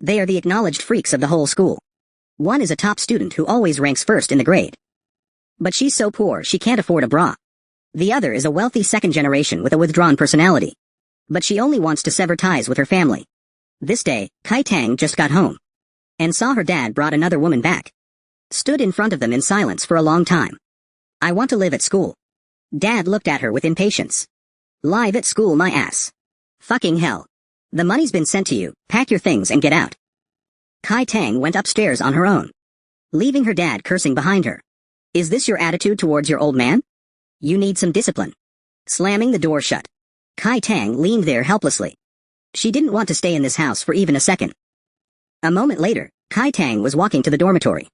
They are the acknowledged freaks of the whole school. One is a top student who always ranks first in the grade. But she's so poor she can't afford a bra. The other is a wealthy second generation with a withdrawn personality. But she only wants to sever ties with her family. This day, Kai Tang just got home. And saw her dad brought another woman back. Stood in front of them in silence for a long time. I want to live at school. Dad looked at her with impatience. Live at school, my ass. Fucking hell. The money's been sent to you, pack your things and get out. Kai Tang went upstairs on her own, leaving her dad cursing behind her. Is this your attitude towards your old man? You need some discipline. Slamming the door shut, Kai Tang leaned there helplessly. She didn't want to stay in this house for even a second. A moment later, Kai Tang was walking to the dormitory,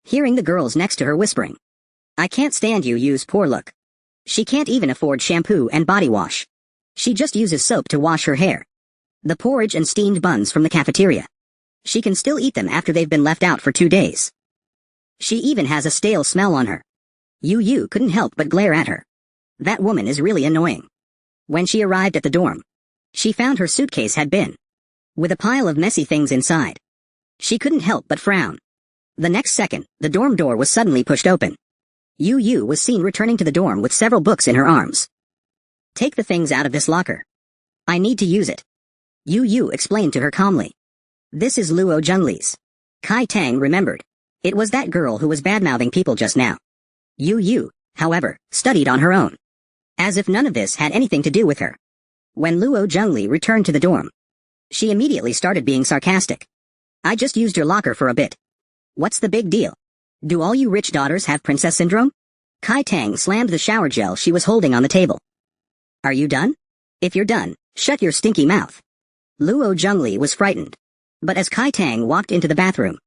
hearing the girls next to her whispering. I can't stand Yu's poor look. She can't even afford shampoo and body wash. She just uses soap to wash her hair. The porridge and steamed buns from the cafeteria. She can still eat them after they've been left out for 2 days. She even has a stale smell on her. Yu couldn't help but glare at her. That woman is really annoying. When she arrived at the dorm, she found her suitcase had been with a pile of messy things inside. She couldn't help but frown. The next second, the dorm door was suddenly pushed open. Yu was seen returning to the dorm with several books in her arms. Take the things out of this locker. I need to use it. Yu explained to her calmly. This is Luo Zhengli's. Kai Tang remembered. It was that girl who was badmouthing people just now. Yu, however, studied on her own, as if none of this had anything to do with her. When Luo Zhengli returned to the dorm, she immediately started being sarcastic. I just used your locker for a bit. What's the big deal? Do all you rich daughters have princess syndrome? Kai Tang slammed the shower gel she was holding on the table. Are you done? If you're done, shut your stinky mouth. Luo Zhengli was frightened. But as Kai Tang walked into the bathroom,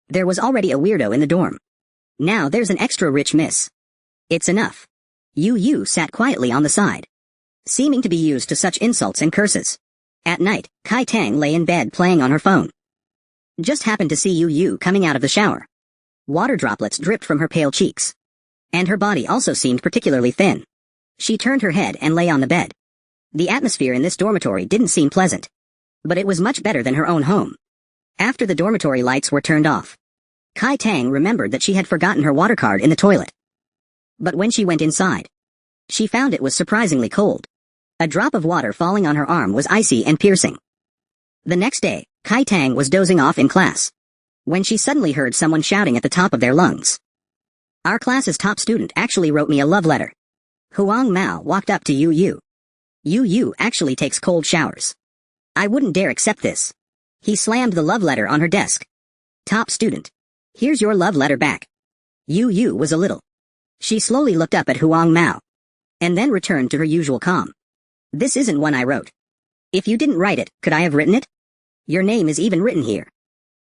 there was already a weirdo in the dorm. Now there's an extra rich miss. It's enough. Yu sat quietly on the side, seeming to be used to such insults and curses. At night, Kai Tang lay in bed playing on her phone. Just happened to see Yu coming out of the shower. Water droplets dripped from her pale cheeks. And her body also seemed particularly thin. She turned her head and lay on the bed. The atmosphere in this dormitory didn't seem pleasant. But it was much better than her own home. After the dormitory lights were turned off, Kai Tang remembered that she had forgotten her water card in the toilet. But when she went inside, she found it was surprisingly cold. A drop of water falling on her arm was icy and piercing. The next day, Kai Tang was dozing off in class, when she suddenly heard someone shouting at the top of their lungs. Our class's top student actually wrote me a love letter. Huang Mao walked up to Yu. Yu actually takes cold showers. I wouldn't dare accept this. He slammed the love letter on her desk. Top student. Here's your love letter back. Yu was a little. She slowly looked up at Huang Mao, and then returned to her usual calm. This isn't one I wrote. If you didn't write it, could I have written it? Your name is even written here.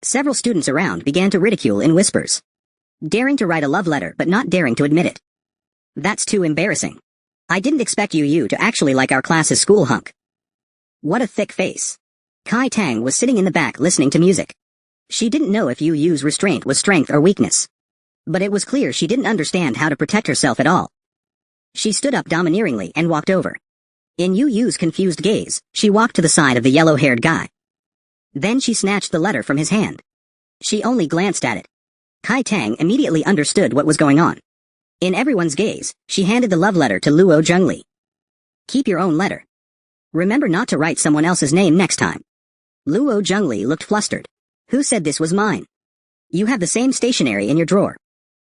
Several students around began to ridicule in whispers. Daring to write a love letter but not daring to admit it. That's too embarrassing. I didn't expect Yu to actually like our class's school hunk. What a thick face. Kai Tang was sitting in the back listening to music. She didn't know if Yu's restraint was strength or weakness. But it was clear she didn't understand how to protect herself at all. She stood up domineeringly and walked over. In Yu's confused gaze, she walked to the side of the yellow-haired guy. Then she snatched the letter from his hand. She only glanced at it. Kai Tang immediately understood what was going on. In everyone's gaze, she handed the love letter to Luo Zhengli. Keep your own letter. Remember not to write someone else's name next time. Luo Zhengli looked flustered. Who said this was mine? You have the same stationery in your drawer.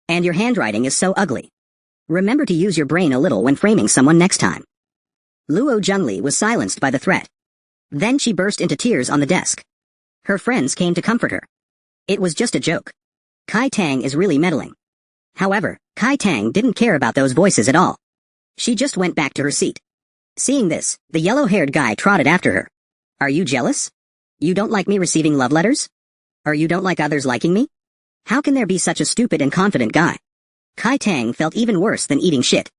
And your handwriting is so ugly. Remember to use your brain a little when framing someone next time. Luo Zhengli was silenced by the threat. Then she burst into tears on the desk. Her friends came to comfort her. It was just a joke. Kai Tang is really meddling. However, Kai Tang didn't care about those voices at all. She just went back to her seat. Seeing this, the yellow-haired guy trotted after her. Are you jealous? You don't like me receiving love letters? Or you don't like others liking me? How can there be such a stupid and confident guy? Kai Tang felt even worse than eating shit.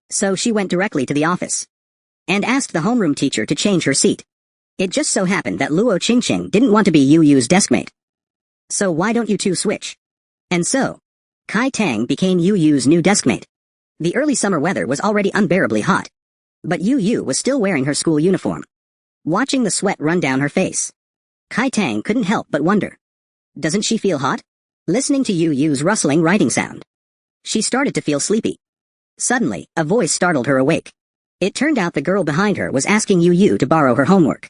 So she went directly to the office and asked the homeroom teacher to change her seat. It just so happened that Luo Qingqing didn't want to be Yu's deskmate. So why don't you two switch? And so, Kai Tang became Yu's new deskmate. The early summer weather was already unbearably hot. But Yu was still wearing her school uniform, watching the sweat run down her face. Kai Tang couldn't help but wonder. Doesn't she feel hot? Listening to Yu Yu's rustling writing sound, she started to feel sleepy. Suddenly, a voice startled her awake. It turned out the girl behind her was asking Yu Yu to borrow her homework.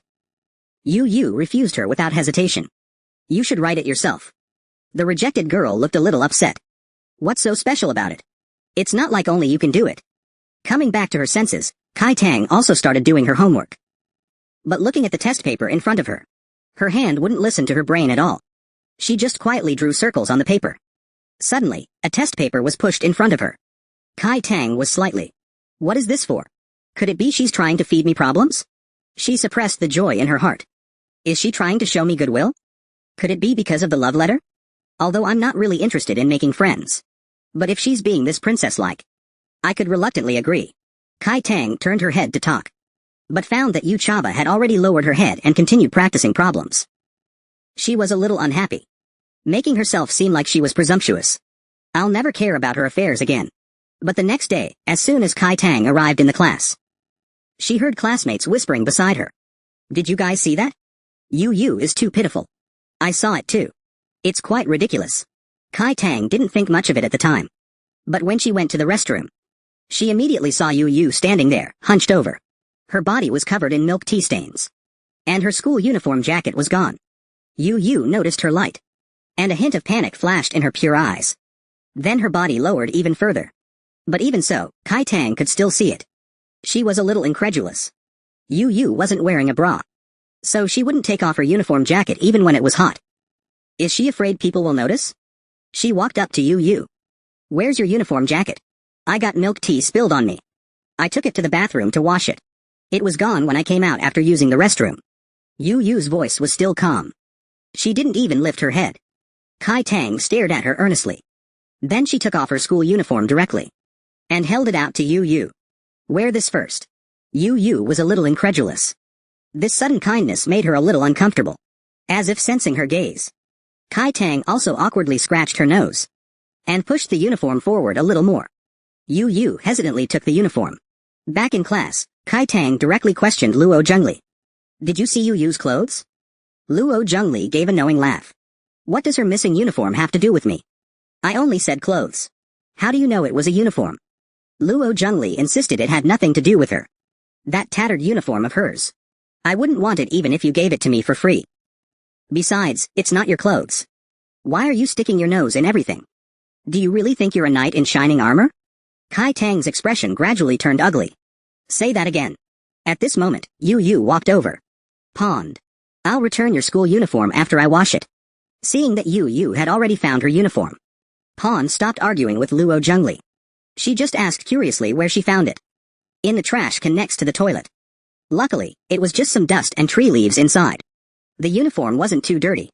Yu Yu refused her without hesitation. You should write it yourself. The rejected girl looked a little upset. What's so special about it? It's not like only you can do it. Coming back to her senses, Kai Tang also started doing her homework. But looking at the test paper in front of her, her hand wouldn't listen to her brain at all. She just quietly drew circles on the paper. Suddenly, a test paper was pushed in front of her. Kai Tang was slightly. What is this for? Could it be she's trying to feed me problems? She suppressed the joy in her heart. Is she trying to show me goodwill? Could it be because of the love letter? Although I'm not really interested in making friends. But if she's being this princess-like, I could reluctantly agree. Kai Tang turned her head to talk, but found that Yu Chaba had already lowered her head and continued practicing problems. She was a little unhappy, making herself seem like she was presumptuous. I'll never care about her affairs again. But the next day, as soon as Kai Tang arrived in the class, she heard classmates whispering beside her. Did you guys see that? Yu Yu is too pitiful. I saw it too. It's quite ridiculous. Kai Tang didn't think much of it at the time. But when she went to the restroom, she immediately saw Yu Yu standing there, hunched over. Her body was covered in milk tea stains. And her school uniform jacket was gone. Yu Yu noticed her light. And a hint of panic flashed in her pure eyes. Then her body lowered even further. But even so, Kai Tang could still see it. She was a little incredulous. Yu Yu wasn't wearing a bra, so she wouldn't take off her uniform jacket even when it was hot. Is she afraid people will notice? She walked up to Yu Yu. Where's your uniform jacket? I got milk tea spilled on me. I took it to the bathroom to wash it. It was gone when I came out after using the restroom. Yu Yu's voice was still calm. She didn't even lift her head. Kai Tang stared at her earnestly. Then she took off her school uniform directly and held it out to Yu Yu. Wear this first. Yu Yu was a little incredulous. This sudden kindness made her a little uncomfortable, as if sensing her gaze. Kai Tang also awkwardly scratched her nose and pushed the uniform forward a little more. Yu Yu hesitantly took the uniform. Back in class, Kai Tang directly questioned Luo Zhengli. Did you see Yu Yu's clothes? Luo Zhengli gave a knowing laugh. What does her missing uniform have to do with me? I only said clothes. How do you know it was a uniform? Luo Zhengli insisted it had nothing to do with her. That tattered uniform of hers. I wouldn't want it even if you gave it to me for free. Besides, it's not your clothes. Why are you sticking your nose in everything? Do you really think you're a knight in shining armor? Kai Tang's expression gradually turned ugly. Say that again. At this moment, Yu Yu walked over. Pond. I'll return your school uniform after I wash it. Seeing that Yu Yu had already found her uniform, Pond stopped arguing with Luo Zhengli. She just asked curiously where she found it. In the trash can next to the toilet. Luckily, it was just some dust and tree leaves inside. The uniform wasn't too dirty.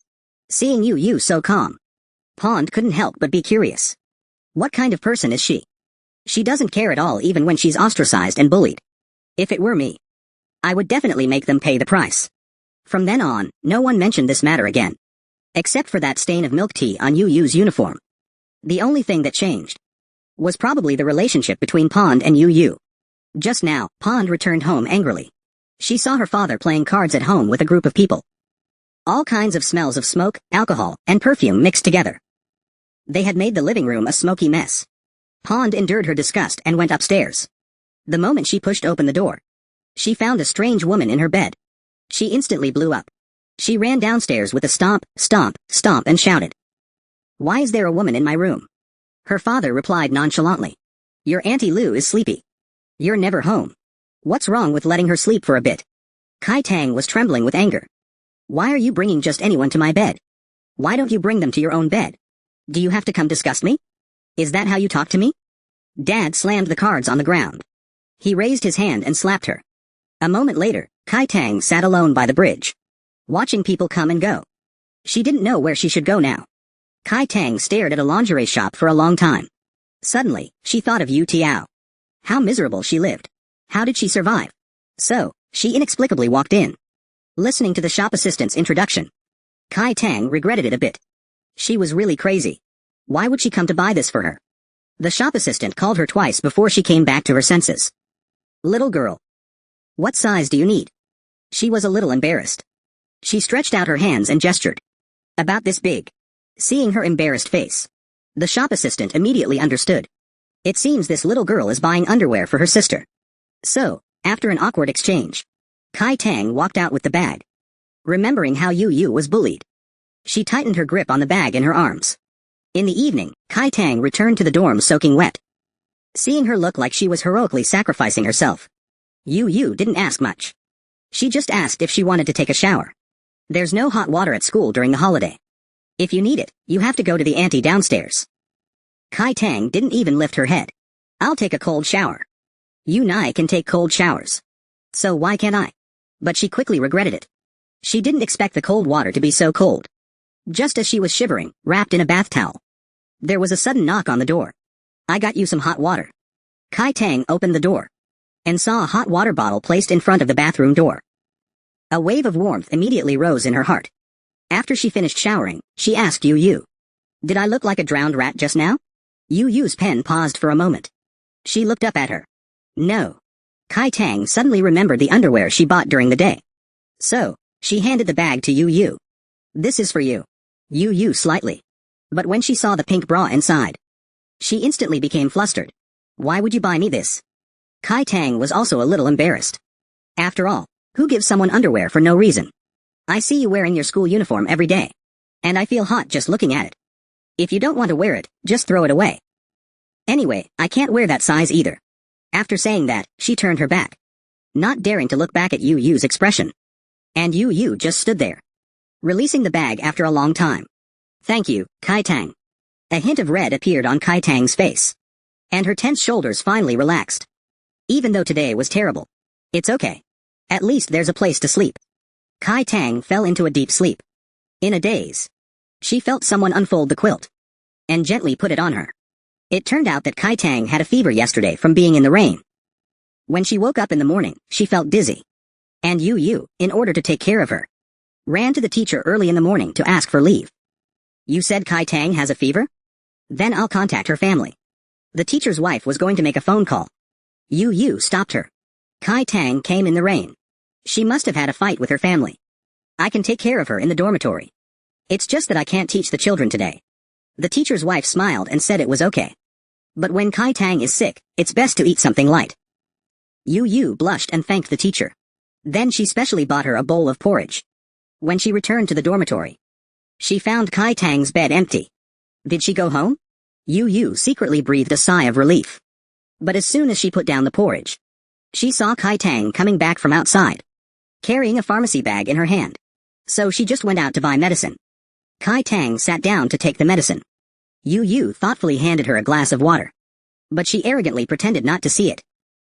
Seeing Yu Yu so calm, Pond couldn't help but be curious. What kind of person is she? She doesn't care at all even when she's ostracized and bullied. If it were me, I would definitely make them pay the price. From then on, no one mentioned this matter again. Except for that stain of milk tea on Yu Yu's uniform. The only thing that changed was probably the relationship between Pond and Yu Yu. Just now, Pond returned home angrily. She saw her father playing cards at home with a group of people. All kinds of smells of smoke, alcohol, and perfume mixed together. They had made the living room a smoky mess. Pond endured her disgust and went upstairs. The moment she pushed open the door, she found a strange woman in her bed. She instantly blew up. She ran downstairs with a stomp, stomp, stomp and shouted. Why is there a woman in my room? Her father replied nonchalantly. Your Auntie Lu is sleepy. You're never home. What's wrong with letting her sleep for a bit? Kai Tang was trembling with anger. Why are you bringing just anyone to my bed? Why don't you bring them to your own bed? Do you have to come disgust me? Is that how you talk to me? Dad slammed the cards on the ground. He raised his hand and slapped her. A moment later, Kai Tang sat alone by the bridge, watching people come and go. She didn't know where she should go now. Kai Tang stared at a lingerie shop for a long time. Suddenly, she thought of Yu Tiao. How miserable she lived. How did she survive? So, she inexplicably walked in. Listening to the shop assistant's introduction, Kai Tang regretted it a bit. She was really crazy. Why would she come to buy this for her? The shop assistant called her twice before she came back to her senses. Little girl. What size do you need? She was a little embarrassed. She stretched out her hands and gestured. About this big. Seeing her embarrassed face, the shop assistant immediately understood. It seems this little girl is buying underwear for her sister. So, after an awkward exchange, Kai Tang walked out with the bag. Remembering how Yu Yu was bullied, she tightened her grip on the bag in her arms. In the evening, Kai Tang returned to the dorm soaking wet. Seeing her look like she was heroically sacrificing herself, Yu Yu didn't ask much. She just asked if she wanted to take a shower. There's no hot water at school during the holiday. If you need it, you have to go to the auntie downstairs. Kai Tang didn't even lift her head. I'll take a cold shower. You Nai can take cold showers. So why can't I? But she quickly regretted it. She didn't expect the cold water to be so cold. Just as she was shivering, wrapped in a bath towel, there was a sudden knock on the door. I got you some hot water. Kai Tang opened the door and saw a hot water bottle placed in front of the bathroom door. A wave of warmth immediately rose in her heart. After she finished showering, she asked Yu Yu, "Did I look like a drowned rat just now?" Yu Yu's pen paused for a moment. She looked up at her. No. Kai Tang suddenly remembered the underwear she bought during the day. So, she handed the bag to Yu Yu. "This is for you." Yu Yu slightly. But when she saw the pink bra inside, she instantly became flustered. "Why would you buy me this?" Kai Tang was also a little embarrassed. After all, who gives someone underwear for no reason? I see you wearing your school uniform every day, and I feel hot just looking at it. If you don't want to wear it, just throw it away. Anyway, I can't wear that size either. After saying that, she turned her back, not daring to look back at Yu Yu's expression. And Yu Yu just stood there, releasing the bag after a long time. "Thank you, Kai Tang." A hint of red appeared on Kai Tang's face, and her tense shoulders finally relaxed. Even though today was terrible, it's okay. At least there's a place to sleep. Kai Tang fell into a deep sleep. In a daze, she felt someone unfold the quilt and gently put it on her. It turned out that Kai Tang had a fever yesterday from being in the rain. When she woke up in the morning, she felt dizzy. And Yu Yu, in order to take care of her, ran to the teacher early in the morning to ask for leave. "You said Kai Tang has a fever? Then I'll contact her family." The teacher's wife was going to make a phone call. Yu Yu stopped her. Kai Tang came in the rain. She must have had a fight with her family. "I can take care of her in the dormitory. It's just that I can't teach the children today." The teacher's wife smiled and said it was okay. But when Kai Tang is sick, it's best to eat something light. Yu Yu blushed and thanked the teacher. Then she specially bought her a bowl of porridge. When she returned to the dormitory, she found Kai Tang's bed empty. Did she go home? Yu Yu secretly breathed a sigh of relief. But as soon as she put down the porridge, she saw Kai Tang coming back from outside, carrying a pharmacy bag in her hand. So she just went out to buy medicine. Kai Tang sat down to take the medicine. Yu Yu thoughtfully handed her a glass of water. But she arrogantly pretended not to see it.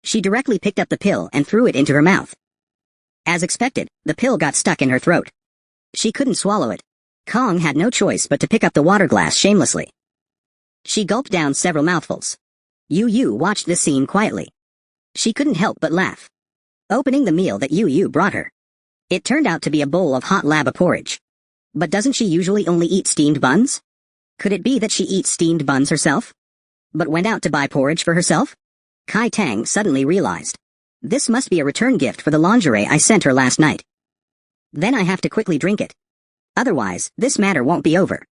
She directly picked up the pill and threw it into her mouth. As expected, the pill got stuck in her throat. She couldn't swallow it. Kong had no choice but to pick up the water glass shamelessly. She gulped down several mouthfuls. Yu Yu watched this scene quietly. She couldn't help but laugh. Opening the meal that Yu Yu brought her, it turned out to be a bowl of hot lava porridge. But doesn't she usually only eat steamed buns? Could it be that she eats steamed buns herself, but went out to buy porridge for herself? Kai Tang suddenly realized. This must be a return gift for the lingerie I sent her last night. Then I have to quickly drink it. Otherwise, this matter won't be over.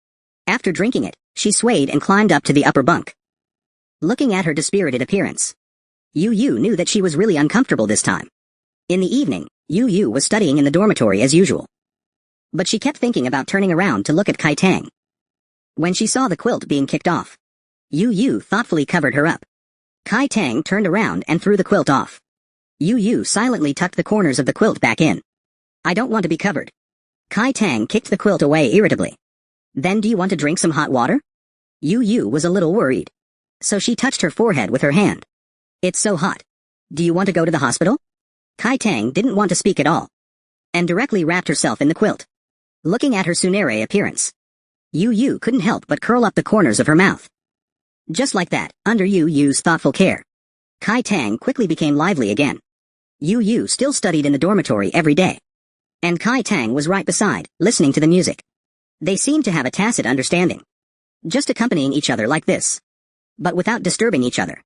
After drinking it, she swayed and climbed up to the upper bunk. Looking at her dispirited appearance, Yu Yu knew that she was really uncomfortable this time. In the evening, Yu Yu was studying in the dormitory as usual. But she kept thinking about turning around to look at Kai Tang. When she saw the quilt being kicked off, Yu Yu thoughtfully covered her up. Kai Tang turned around and threw the quilt off. Yu Yu silently tucked the corners of the quilt back in. "I don't want to be covered." Kai Tang kicked the quilt away irritably. "Then do you want to drink some hot water?" Yu Yu was a little worried, so she touched her forehead with her hand. "It's so hot. Do you want to go to the hospital?" Kai Tang didn't want to speak at all, and directly wrapped herself in the quilt. Looking at her Tsunere appearance, Yu Yu couldn't help but curl up the corners of her mouth. Just like that, under Yu Yu's thoughtful care, Kai Tang quickly became lively again. Yu Yu still studied in the dormitory every day, and Kai Tang was right beside, listening to the music. They seemed to have a tacit understanding, just accompanying each other like this, but without disturbing each other.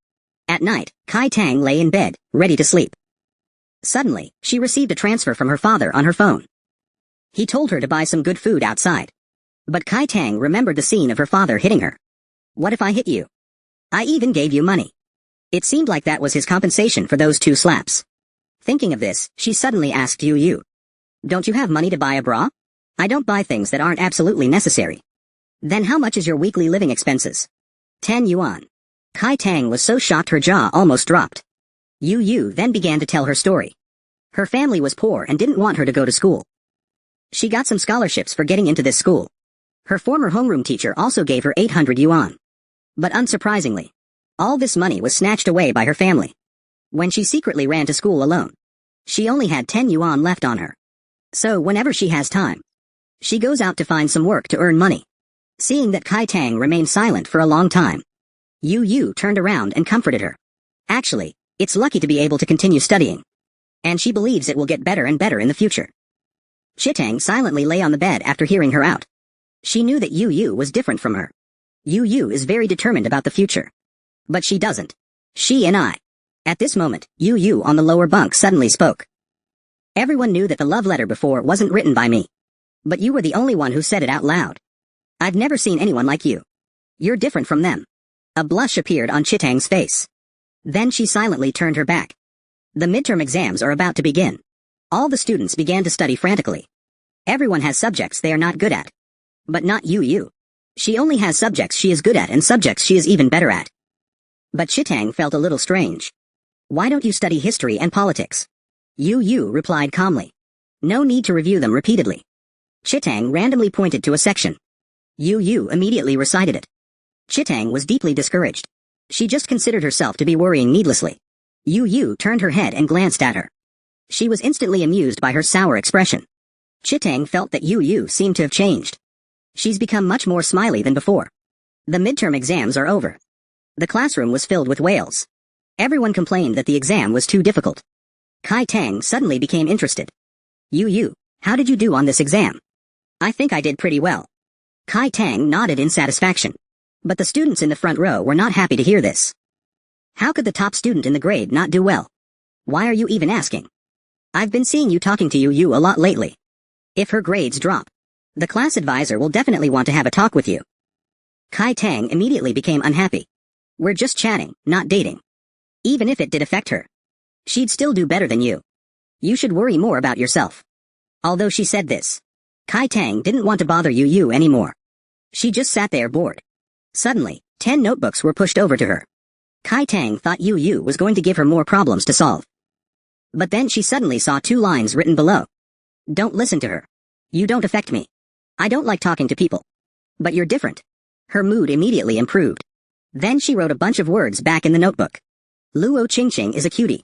At night, Kai Tang lay in bed, ready to sleep. Suddenly, she received a transfer from her father on her phone. He told her to buy some good food outside. But Kai Tang remembered the scene of her father hitting her. What if I hit you? I even gave you money. It seemed like that was his compensation for those 2 slaps. Thinking of this, she suddenly asked Yu Yu. Don't you have money to buy a bra? I don't buy things that aren't absolutely necessary. Then how much is your weekly living expenses? 10 yuan. Kai Tang was so shocked her jaw almost dropped. Yu Yu then began to tell her story. Her family was poor and didn't want her to go to school. She got some scholarships for getting into this school. Her former homeroom teacher also gave her 800 yuan. But unsurprisingly, all this money was snatched away by her family. When she secretly ran to school alone, she only had 10 yuan left on her. So whenever she has time, she goes out to find some work to earn money. Seeing that Kai Tang remained silent for a long time, Yu Yu turned around and comforted her. Actually, it's lucky to be able to continue studying. And she believes it will get better and better in the future. Chitang silently lay on the bed after hearing her out. She knew that Yu Yu was different from her. Yu Yu is very determined about the future. But she doesn't. She and I. At this moment, Yu Yu on the lower bunk suddenly spoke. Everyone knew that the love letter before wasn't written by me. But you were the only one who said it out loud. I've never seen anyone like you. You're different from them. A blush appeared on Chitang's face. Then she silently turned her back. The midterm exams are about to begin. All the students began to study frantically. Everyone has subjects they are not good at. But not Yu Yu. She only has subjects she is good at and subjects she is even better at. But Chitang felt a little strange. Why don't you study history and politics? Yu Yu replied calmly. No need to review them repeatedly. Chitang randomly pointed to a section. Yu Yu immediately recited it. Chitang was deeply discouraged. She just considered herself to be worrying needlessly. Yu Yu turned her head and glanced at her. She was instantly amused by her sour expression. Chitang felt that Yu Yu seemed to have changed. She's become much more smiley than before. The midterm exams are over. The classroom was filled with wails. Everyone complained that the exam was too difficult. Kai Tang suddenly became interested. Yu Yu, how did you do on this exam? I think I did pretty well. Kai Tang nodded in satisfaction. But the students in the front row were not happy to hear this. How could the top student in the grade not do well? Why are you even asking? I've been seeing you talking to Yu Yu a lot lately. If her grades drop, the class advisor will definitely want to have a talk with you. Kai Tang immediately became unhappy. We're just chatting, not dating. Even if it did affect her, she'd still do better than you. You should worry more about yourself. Although she said this, Kai Tang didn't want to bother Yu Yu anymore. She just sat there bored. Suddenly, 10 notebooks were pushed over to her. Kai Tang thought Yu Yu was going to give her more problems to solve. But then she suddenly saw 2 lines written below. Don't listen to her. You don't affect me. I don't like talking to people. But you're different. Her mood immediately improved. Then she wrote a bunch of words back in the notebook. Luo Qingqing is a cutie.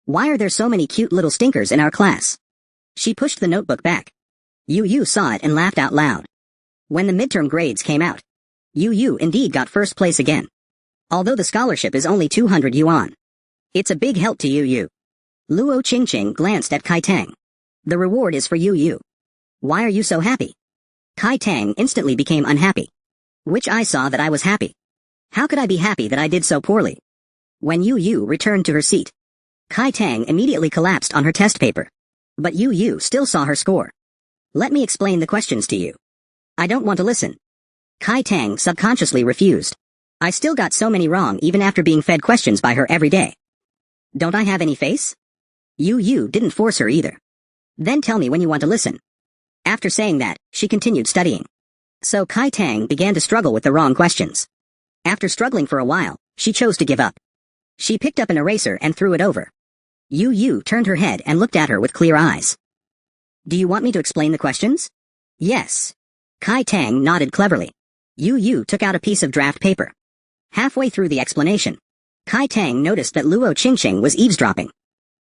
Why are there so many cute little stinkers in our class? She pushed the notebook back. Yu Yu saw it and laughed out loud. When the midterm grades came out, Yu Yu indeed got first place again. Although the scholarship is only 200 yuan. It's a big help to Yu Yu. Luo Qingqing glanced at Kai Tang. The reward is for Yu Yu. Why are you so happy? Kai Tang instantly became unhappy. Which I saw that I was happy. How could I be happy that I did so poorly? When Yu Yu returned to her seat, Kai Tang immediately collapsed on her test paper. But Yu Yu still saw her score. Let me explain the questions to you. I don't want to listen. Kai Tang subconsciously refused. I still got so many wrong even after being fed questions by her every day. Don't I have any face? Yu Yu didn't force her either. Then tell me when you want to listen. After saying that, she continued studying. So Kai Tang began to struggle with the wrong questions. After struggling for a while, she chose to give up. She picked up an eraser and threw it over. Yu Yu turned her head and looked at her with clear eyes. Do you want me to explain the questions? Yes. Kai Tang nodded cleverly. Yu Yu took out a piece of draft paper. Halfway through the explanation, Kai Tang noticed that Luo Qingqing was eavesdropping.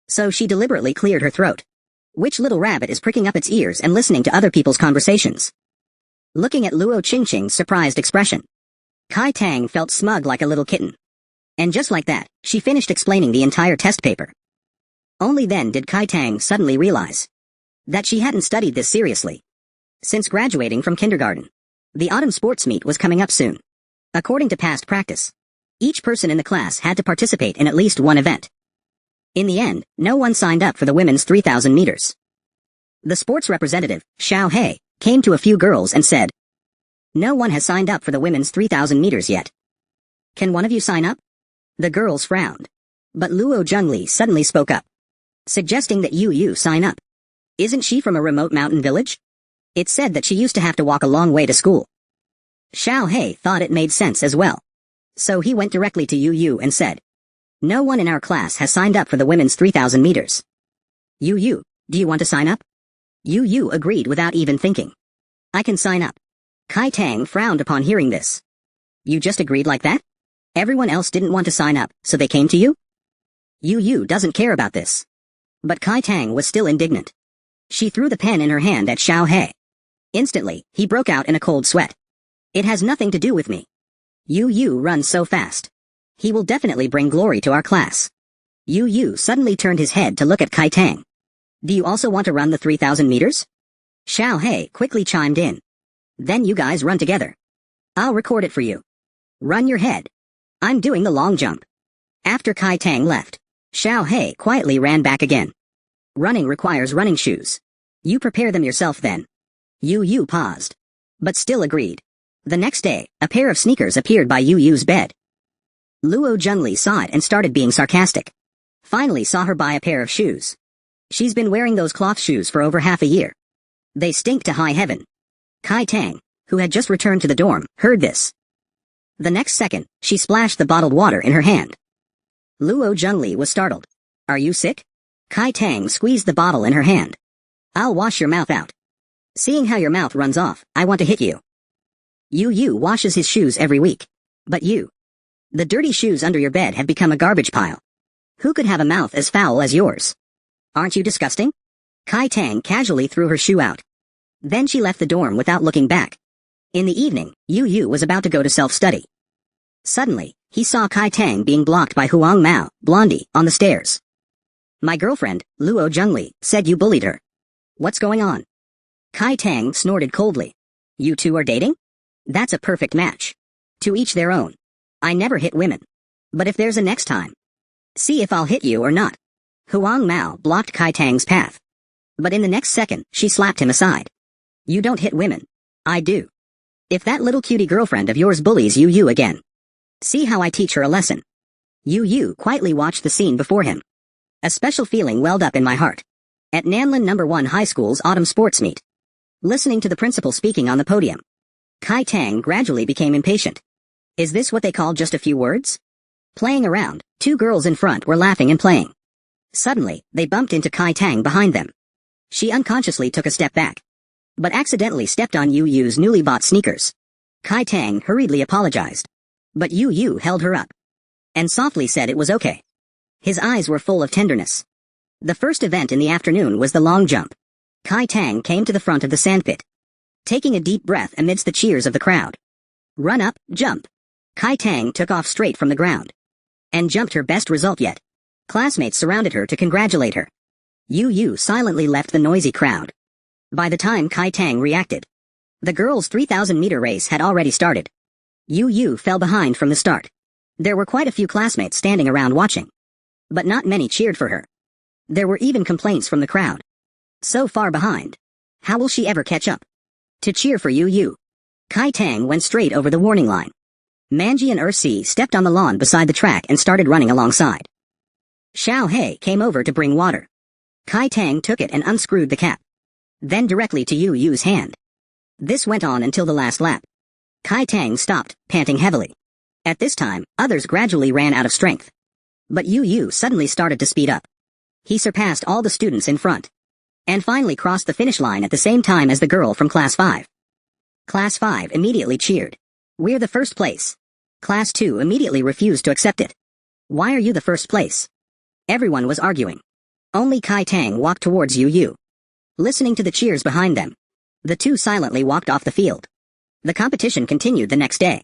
So she deliberately cleared her throat. Which little rabbit is pricking up its ears and listening to other people's conversations? Looking at Luo Qingqing's surprised expression, Kai Tang felt smug like a little kitten. And just like that, she finished explaining the entire test paper. Only then did Kai Tang suddenly realize that she hadn't studied this seriously. Since graduating from kindergarten, the autumn sports meet was coming up soon. According to past practice, each person in the class had to participate in at least one event. In the end, no one signed up for the women's 3,000 meters. The sports representative, Xiao Hei, came to a few girls and said, "No one has signed up for the women's 3,000 meters yet. Can one of you sign up?" The girls frowned. But Luo Zhengli suddenly spoke up, suggesting that Yu sign up. Isn't she from a remote mountain village? It said that she used to have to walk a long way to school. Xiao Hei thought it made sense as well. So he went directly to Yu and said, "No one in our class has signed up for the women's 3,000 meters. Yu, do you want to sign up?" Yu agreed without even thinking. "I can sign up." Kai Tang frowned upon hearing this. "You just agreed like that? Everyone else didn't want to sign up, so they came to you?" Yu doesn't care about this. But Kai Tang was still indignant. She threw the pen in her hand at Xiao Hei. Instantly, he broke out in a cold sweat. "It has nothing to do with me. Yu runs so fast. He will definitely bring glory to our class." Yu suddenly turned his head to look at Kai Tang. "Do you also want to run the 3,000 meters?" Xiao Hei quickly chimed in. "Then you guys run together. I'll record it for you. Run your head. I'm doing the long jump." After Kai Tang left, Xiao Hei quietly ran back again. "Running requires running shoes. You prepare them yourself then." Yu paused, but still agreed. The next day, a pair of sneakers appeared by Yu's bed. Luo Zhengli saw it and started being sarcastic. Finally saw her buy a pair of shoes. She's been wearing those cloth shoes for over half a year. They stink to high heaven. Kai Tang, who had just returned to the dorm, heard this. The next second, she splashed the bottled water in her hand. Luo Zhengli was startled. "Are you sick?" Kai Tang squeezed the bottle in her hand. "I'll wash your mouth out. Seeing how your mouth runs off, I want to hit you." Yu washes his shoes every week. But the dirty shoes under your bed have become a garbage pile. Who could have a mouth as foul as yours? Aren't you disgusting? Kai Tang casually threw her shoe out. Then she left the dorm without looking back. In the evening, Yu was about to go to self-study. Suddenly, he saw Kai Tang being blocked by Huang Mao, Blondie, on the stairs. "My girlfriend, Luo Zhengli, said you bullied her. What's going on?" Kai Tang snorted coldly. "You two are dating? That's a perfect match. To each their own. I never hit women. But if there's a next time, see if I'll hit you or not." Huang Mao blocked Kai Tang's path. But in the next second, she slapped him aside. "You don't hit women. I do. If that little cutie girlfriend of yours bullies Yu again, see how I teach her a lesson." Yu quietly watched the scene before him. A special feeling welled up in my heart. At Nanlin No. 1 High School's autumn sports meet, listening to the principal speaking on the podium, Kai Tang gradually became impatient. Is this what they call just a few words? Playing around, two girls in front were laughing and playing. Suddenly, they bumped into Kai Tang behind them. She unconsciously took a step back, but accidentally stepped on Yu's newly bought sneakers. Kai Tang hurriedly apologized, but Yu held her up and softly said it was okay. His eyes were full of tenderness. The first event in the afternoon was the long jump. Kai Tang came to the front of the sandpit, taking a deep breath amidst the cheers of the crowd. "Run up, jump." Kai Tang took off straight from the ground and jumped her best result yet. Classmates surrounded her to congratulate her. Yu silently left the noisy crowd. By the time Kai Tang reacted, the girls' 3,000-meter race had already started. Yu fell behind from the start. There were quite a few classmates standing around watching, but not many cheered for her. There were even complaints from the crowd. So far behind. How will she ever catch up? To cheer for Yu, Kai Tang went straight over the warning line. Manji and Ursi stepped on the lawn beside the track and started running alongside. Xiao Hei came over to bring water. Kai Tang took it and unscrewed the cap, then directly to Yu's hand. This went on until the last lap. Kai Tang stopped, panting heavily. At this time, others gradually ran out of strength. But Yu suddenly started to speed up. He surpassed all the students in front, and finally crossed the finish line at the same time as the girl from Class 5. Class 5 immediately cheered. "We're the first place." Class 2 immediately refused to accept it. "Why are you the first place?" Everyone was arguing. Only Kai Tang walked towards Yu. Listening to the cheers behind them, the two silently walked off the field. The competition continued the next day.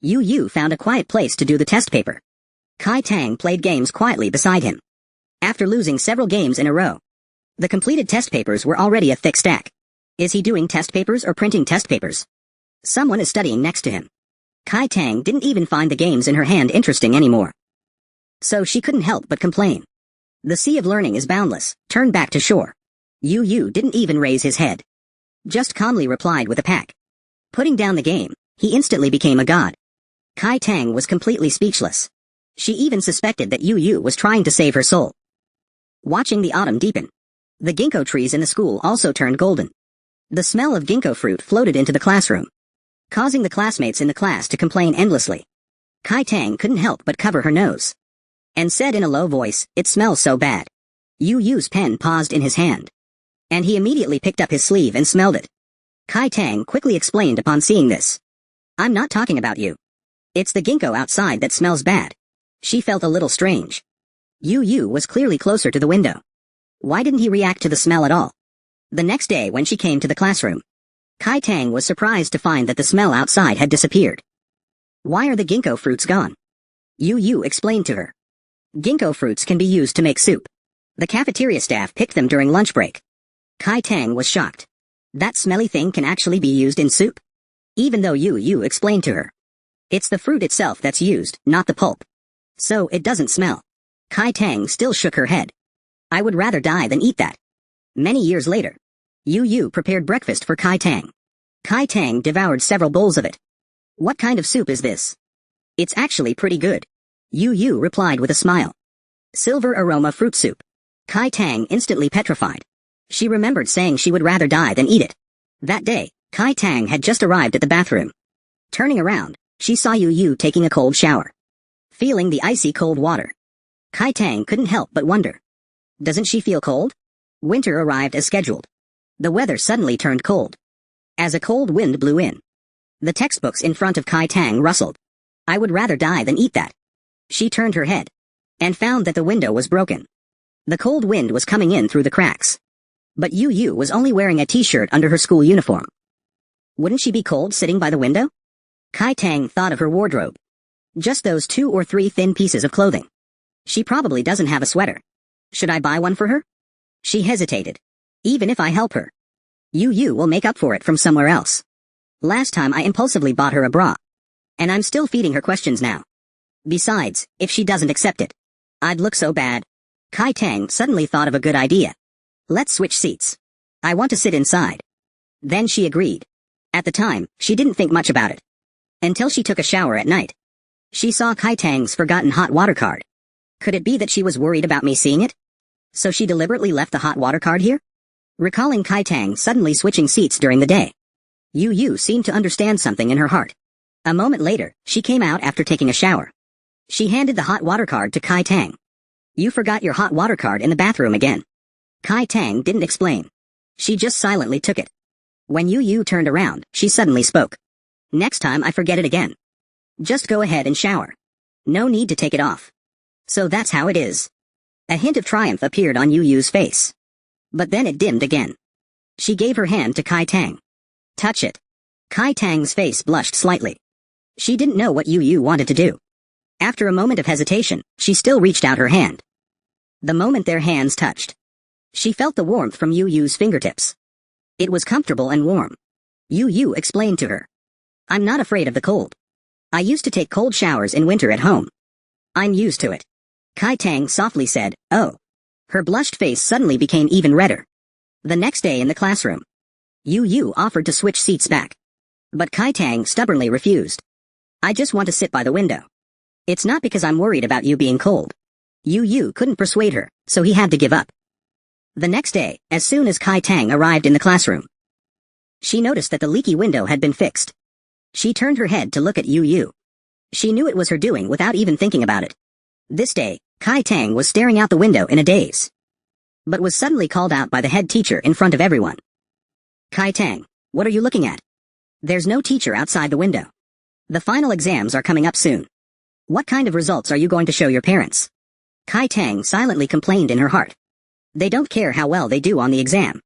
Yu found a quiet place to do the test paper. Kai Tang played games quietly beside him. After losing several games in a row, the completed test papers were already a thick stack. Is he doing test papers or printing test papers? Someone is studying next to him. Kai Tang didn't even find the games in her hand interesting anymore. So she couldn't help but complain. The sea of learning is boundless, turn back to shore. Yu didn't even raise his head. Just calmly replied with a pack. Putting down the game, he instantly became a god. Kai Tang was completely speechless. She even suspected that Yu was trying to save her soul. Watching the autumn deepen, the ginkgo trees in the school also turned golden. The smell of ginkgo fruit floated into the classroom, causing the classmates in the class to complain endlessly. Kai Tang couldn't help but cover her nose, and said in a low voice, "It smells so bad." Yu's pen paused in his hand, and he immediately picked up his sleeve and smelled it. Kai Tang quickly explained upon seeing this. "I'm not talking about you. It's the ginkgo outside that smells bad." She felt a little strange. Yu was clearly closer to the window. Why didn't he react to the smell at all? The next day when she came to the classroom, Kai Tang was surprised to find that the smell outside had disappeared. "Why are the ginkgo fruits gone?" Yu explained to her. "Ginkgo fruits can be used to make soup. The cafeteria staff picked them during lunch break." Kai Tang was shocked. That smelly thing can actually be used in soup? Even though Yu explained to her. It's the fruit itself that's used, not the pulp. So it doesn't smell. Kai Tang still shook her head. "I would rather die than eat that." Many years later, Yu prepared breakfast for Kai Tang. Kai Tang devoured several bowls of it. "What kind of soup is this?" "It's actually pretty good," Yu replied with a smile. "Silver aroma fruit soup." Kai Tang instantly petrified. She remembered saying she would rather die than eat it. That day, Kai Tang had just arrived at the bathroom. Turning around, she saw Yu taking a cold shower. Feeling the icy cold water, Kai Tang couldn't help but wonder. Doesn't she feel cold? Winter arrived as scheduled. The weather suddenly turned cold, as a cold wind blew in. The textbooks in front of Kai Tang rustled. "I would rather die than eat that." She turned her head, and found that the window was broken. The cold wind was coming in through the cracks. But Yu was only wearing a t-shirt under her school uniform. Wouldn't she be cold sitting by the window? Kai Tang thought of her wardrobe. Just those 2 or 3 thin pieces of clothing. She probably doesn't have a sweater. Should I buy one for her? She hesitated. Even if I help her, Yu will make up for it from somewhere else. Last time I impulsively bought her a bra, and I'm still feeding her questions now. Besides, if she doesn't accept it, I'd look so bad. Kai Tang suddenly thought of a good idea. "Let's switch seats. I want to sit inside." Then she agreed. At the time, she didn't think much about it. Until she took a shower at night. She saw Kai Tang's forgotten hot water card. Could it be that she was worried about me seeing it? So she deliberately left the hot water card here? Recalling Kai Tang suddenly switching seats during the day, Yu seemed to understand something in her heart. A moment later, she came out after taking a shower. She handed the hot water card to Kai Tang. "You forgot your hot water card in the bathroom again." Kai Tang didn't explain. She just silently took it. When Yu turned around, she suddenly spoke. "Next time I forget it again. Just go ahead and shower. No need to take it off." "So that's how it is." A hint of triumph appeared on Yu's face. But then it dimmed again. She gave her hand to Kai Tang. "Touch it." Kai Tang's face blushed slightly. She didn't know what Yu wanted to do. After a moment of hesitation, she still reached out her hand. The moment their hands touched, she felt the warmth from Yu's fingertips. It was comfortable and warm. Yu explained to her. "I'm not afraid of the cold. I used to take cold showers in winter at home. I'm used to it." Kai Tang softly said, "Oh." Her blushed face suddenly became even redder. The next day in the classroom, Yu offered to switch seats back. But Kai Tang stubbornly refused. "I just want to sit by the window. It's not because I'm worried about you being cold." Yu couldn't persuade her, so he had to give up. The next day, as soon as Kai Tang arrived in the classroom, she noticed that the leaky window had been fixed. She turned her head to look at Yu. She knew it was her doing without even thinking about it. This day, Kai Tang was staring out the window in a daze, but was suddenly called out by the head teacher in front of everyone. "Kai Tang, what are you looking at? There's no teacher outside the window. The final exams are coming up soon. What kind of results are you going to show your parents?" Kai Tang silently complained in her heart. They don't care how well they do on the exam.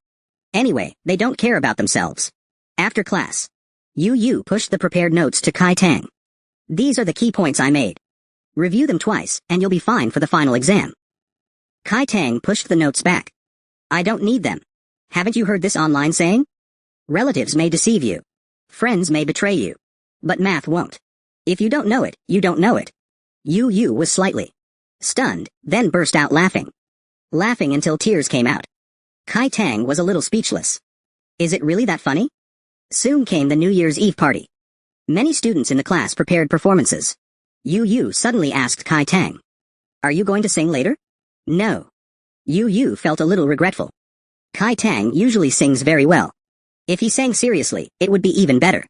Anyway, they don't care about themselves. After class, Yu pushed the prepared notes to Kai Tang. "These are the key points I made. Review them twice, and you'll be fine for the final exam." Kai Tang pushed the notes back. "I don't need them. Haven't you heard this online saying? Relatives may deceive you. Friends may betray you. But math won't. If you don't know it, you don't know it." Yu was slightly stunned, then burst out laughing. Laughing until tears came out. Kai Tang was a little speechless. Is it really that funny? Soon came the New Year's Eve party. Many students in the class prepared performances. Yu suddenly asked Kai Tang, "Are you going to sing later?" "No." Yu felt a little regretful. Kai Tang usually sings very well. If he sang seriously, it would be even better.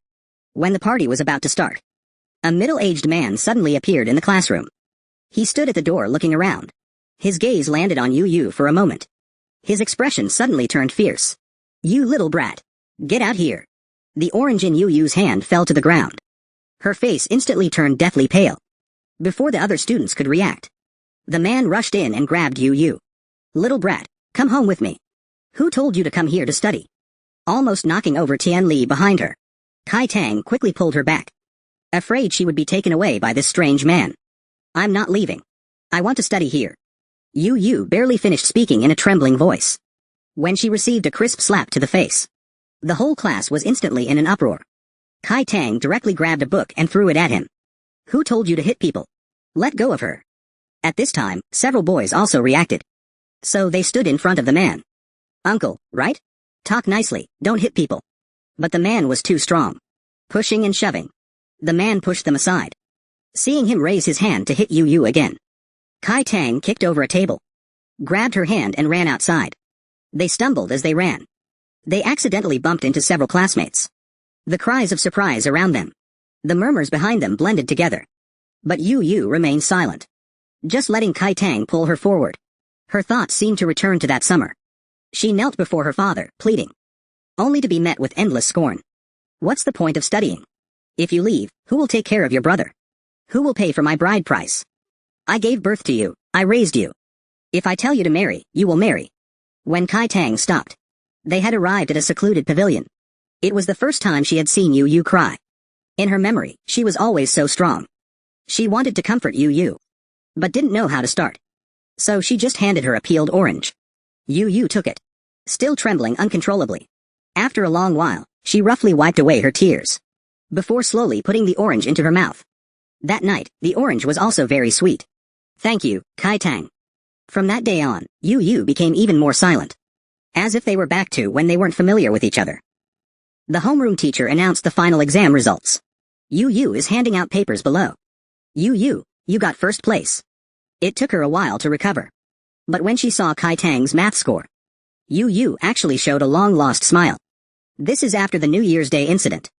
When the party was about to start, a middle-aged man suddenly appeared in the classroom. He stood at the door looking around. His gaze landed on Yu for a moment. His expression suddenly turned fierce. "You little brat. Get out here." The orange in Yu's hand fell to the ground. Her face instantly turned deathly pale. Before the other students could react, the man rushed in and grabbed Yu. "Little brat, come home with me. Who told you to come here to study?" Almost knocking over Tian Li behind her, Kai Tang quickly pulled her back, afraid she would be taken away by this strange man. "I'm not leaving. I want to study here." Yu barely finished speaking in a trembling voice when she received a crisp slap to the face. The whole class was instantly in an uproar. Kai Tang directly grabbed a book and threw it at him. "Who told you to hit people? Let go of her." At this time, several boys also reacted. So they stood in front of the man. "Uncle, right? Talk nicely, don't hit people." But the man was too strong. Pushing and shoving, the man pushed them aside. Seeing him raise his hand to hit Yu again, Kai Tang kicked over a table, grabbed her hand and ran outside. They stumbled as they ran. They accidentally bumped into several classmates. The cries of surprise around them, the murmurs behind them blended together. But Yu remained silent, just letting Kai Tang pull her forward. Her thoughts seemed to return to that summer. She knelt before her father, pleading, only to be met with endless scorn. "What's the point of studying? If you leave, who will take care of your brother? Who will pay for my bride price? I gave birth to you, I raised you. If I tell you to marry, you will marry." When Kai Tang stopped, they had arrived at a secluded pavilion. It was the first time she had seen Yu cry. In her memory, she was always so strong. She wanted to comfort Yu, but didn't know how to start. So she just handed her a peeled orange. Yu took it, still trembling uncontrollably. After a long while, she roughly wiped away her tears, before slowly putting the orange into her mouth. That night, the orange was also very sweet. "Thank you, Kai Tang." From that day on, Yu became even more silent, as if they were back to when they weren't familiar with each other. The homeroom teacher announced the final exam results. Yu is handing out papers below. "You got first place." It took her a while to recover. But when she saw Kai Tang's math score, Yu actually showed a long-lost smile. This is after the New Year's Day incident,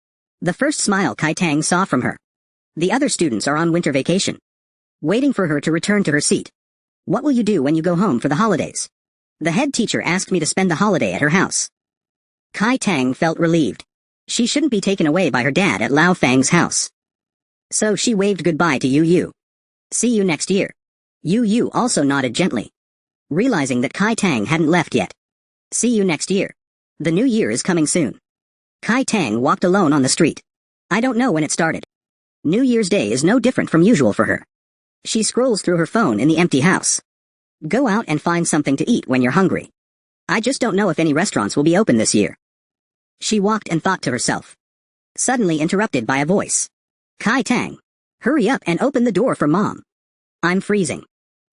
the first smile Kai Tang saw from her. The other students are on winter vacation, waiting for her to return to her seat. "What will you do when you go home for the holidays?" "The head teacher asked me to spend the holiday at her house." Kai Tang felt relieved. She shouldn't be taken away by her dad at Lao Fang's house. So she waved goodbye to Yu. "See you next year." Yu also nodded gently, realizing that Kai Tang hadn't left yet. "See you next year. The new year is coming soon." Kai Tang walked alone on the street. I don't know when it started. New Year's Day is no different from usual for her. She scrolls through her phone in the empty house. Go out and find something to eat when you're hungry. I just don't know if any restaurants will be open this year. She walked and thought to herself, suddenly interrupted by a voice. "Kai Tang, hurry up and open the door for Mom. I'm freezing."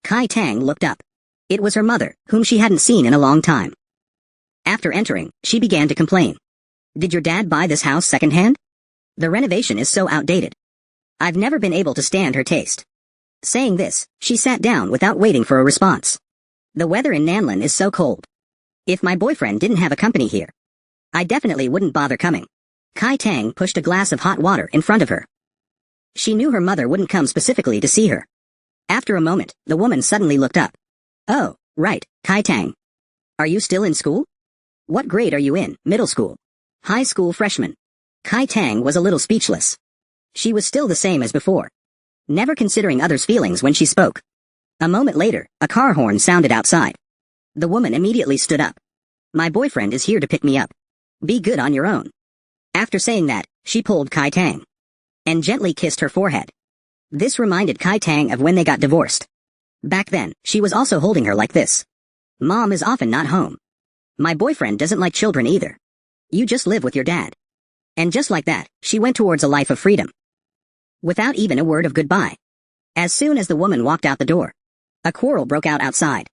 Kai Tang looked up. It was her mother, whom she hadn't seen in a long time. After entering, she began to complain. "Did your dad buy this house secondhand? The renovation is so outdated. I've never been able to stand her taste." Saying this, she sat down without waiting for a response. "The weather in Nanlin is so cold. If my boyfriend didn't have a company here, I definitely wouldn't bother coming." Kai Tang pushed a glass of hot water in front of her. She knew her mother wouldn't come specifically to see her. After a moment, the woman suddenly looked up. "Oh, right, Kai Tang. Are you still in school? What grade are you in, middle school? High school freshman?" Kai Tang was a little speechless. She was still the same as before, never considering others' feelings when she spoke. A moment later, a car horn sounded outside. The woman immediately stood up. "My boyfriend is here to pick me up. Be good on your own." After saying that, she pulled Kai Tang and gently kissed her forehead. This reminded Kai Tang of when they got divorced. Back then, she was also holding her like this. "Mom is often not home. My boyfriend doesn't like children either. You just live with your dad." And just like that, she went towards a life of freedom, without even a word of goodbye. As soon as the woman walked out the door, a quarrel broke out outside.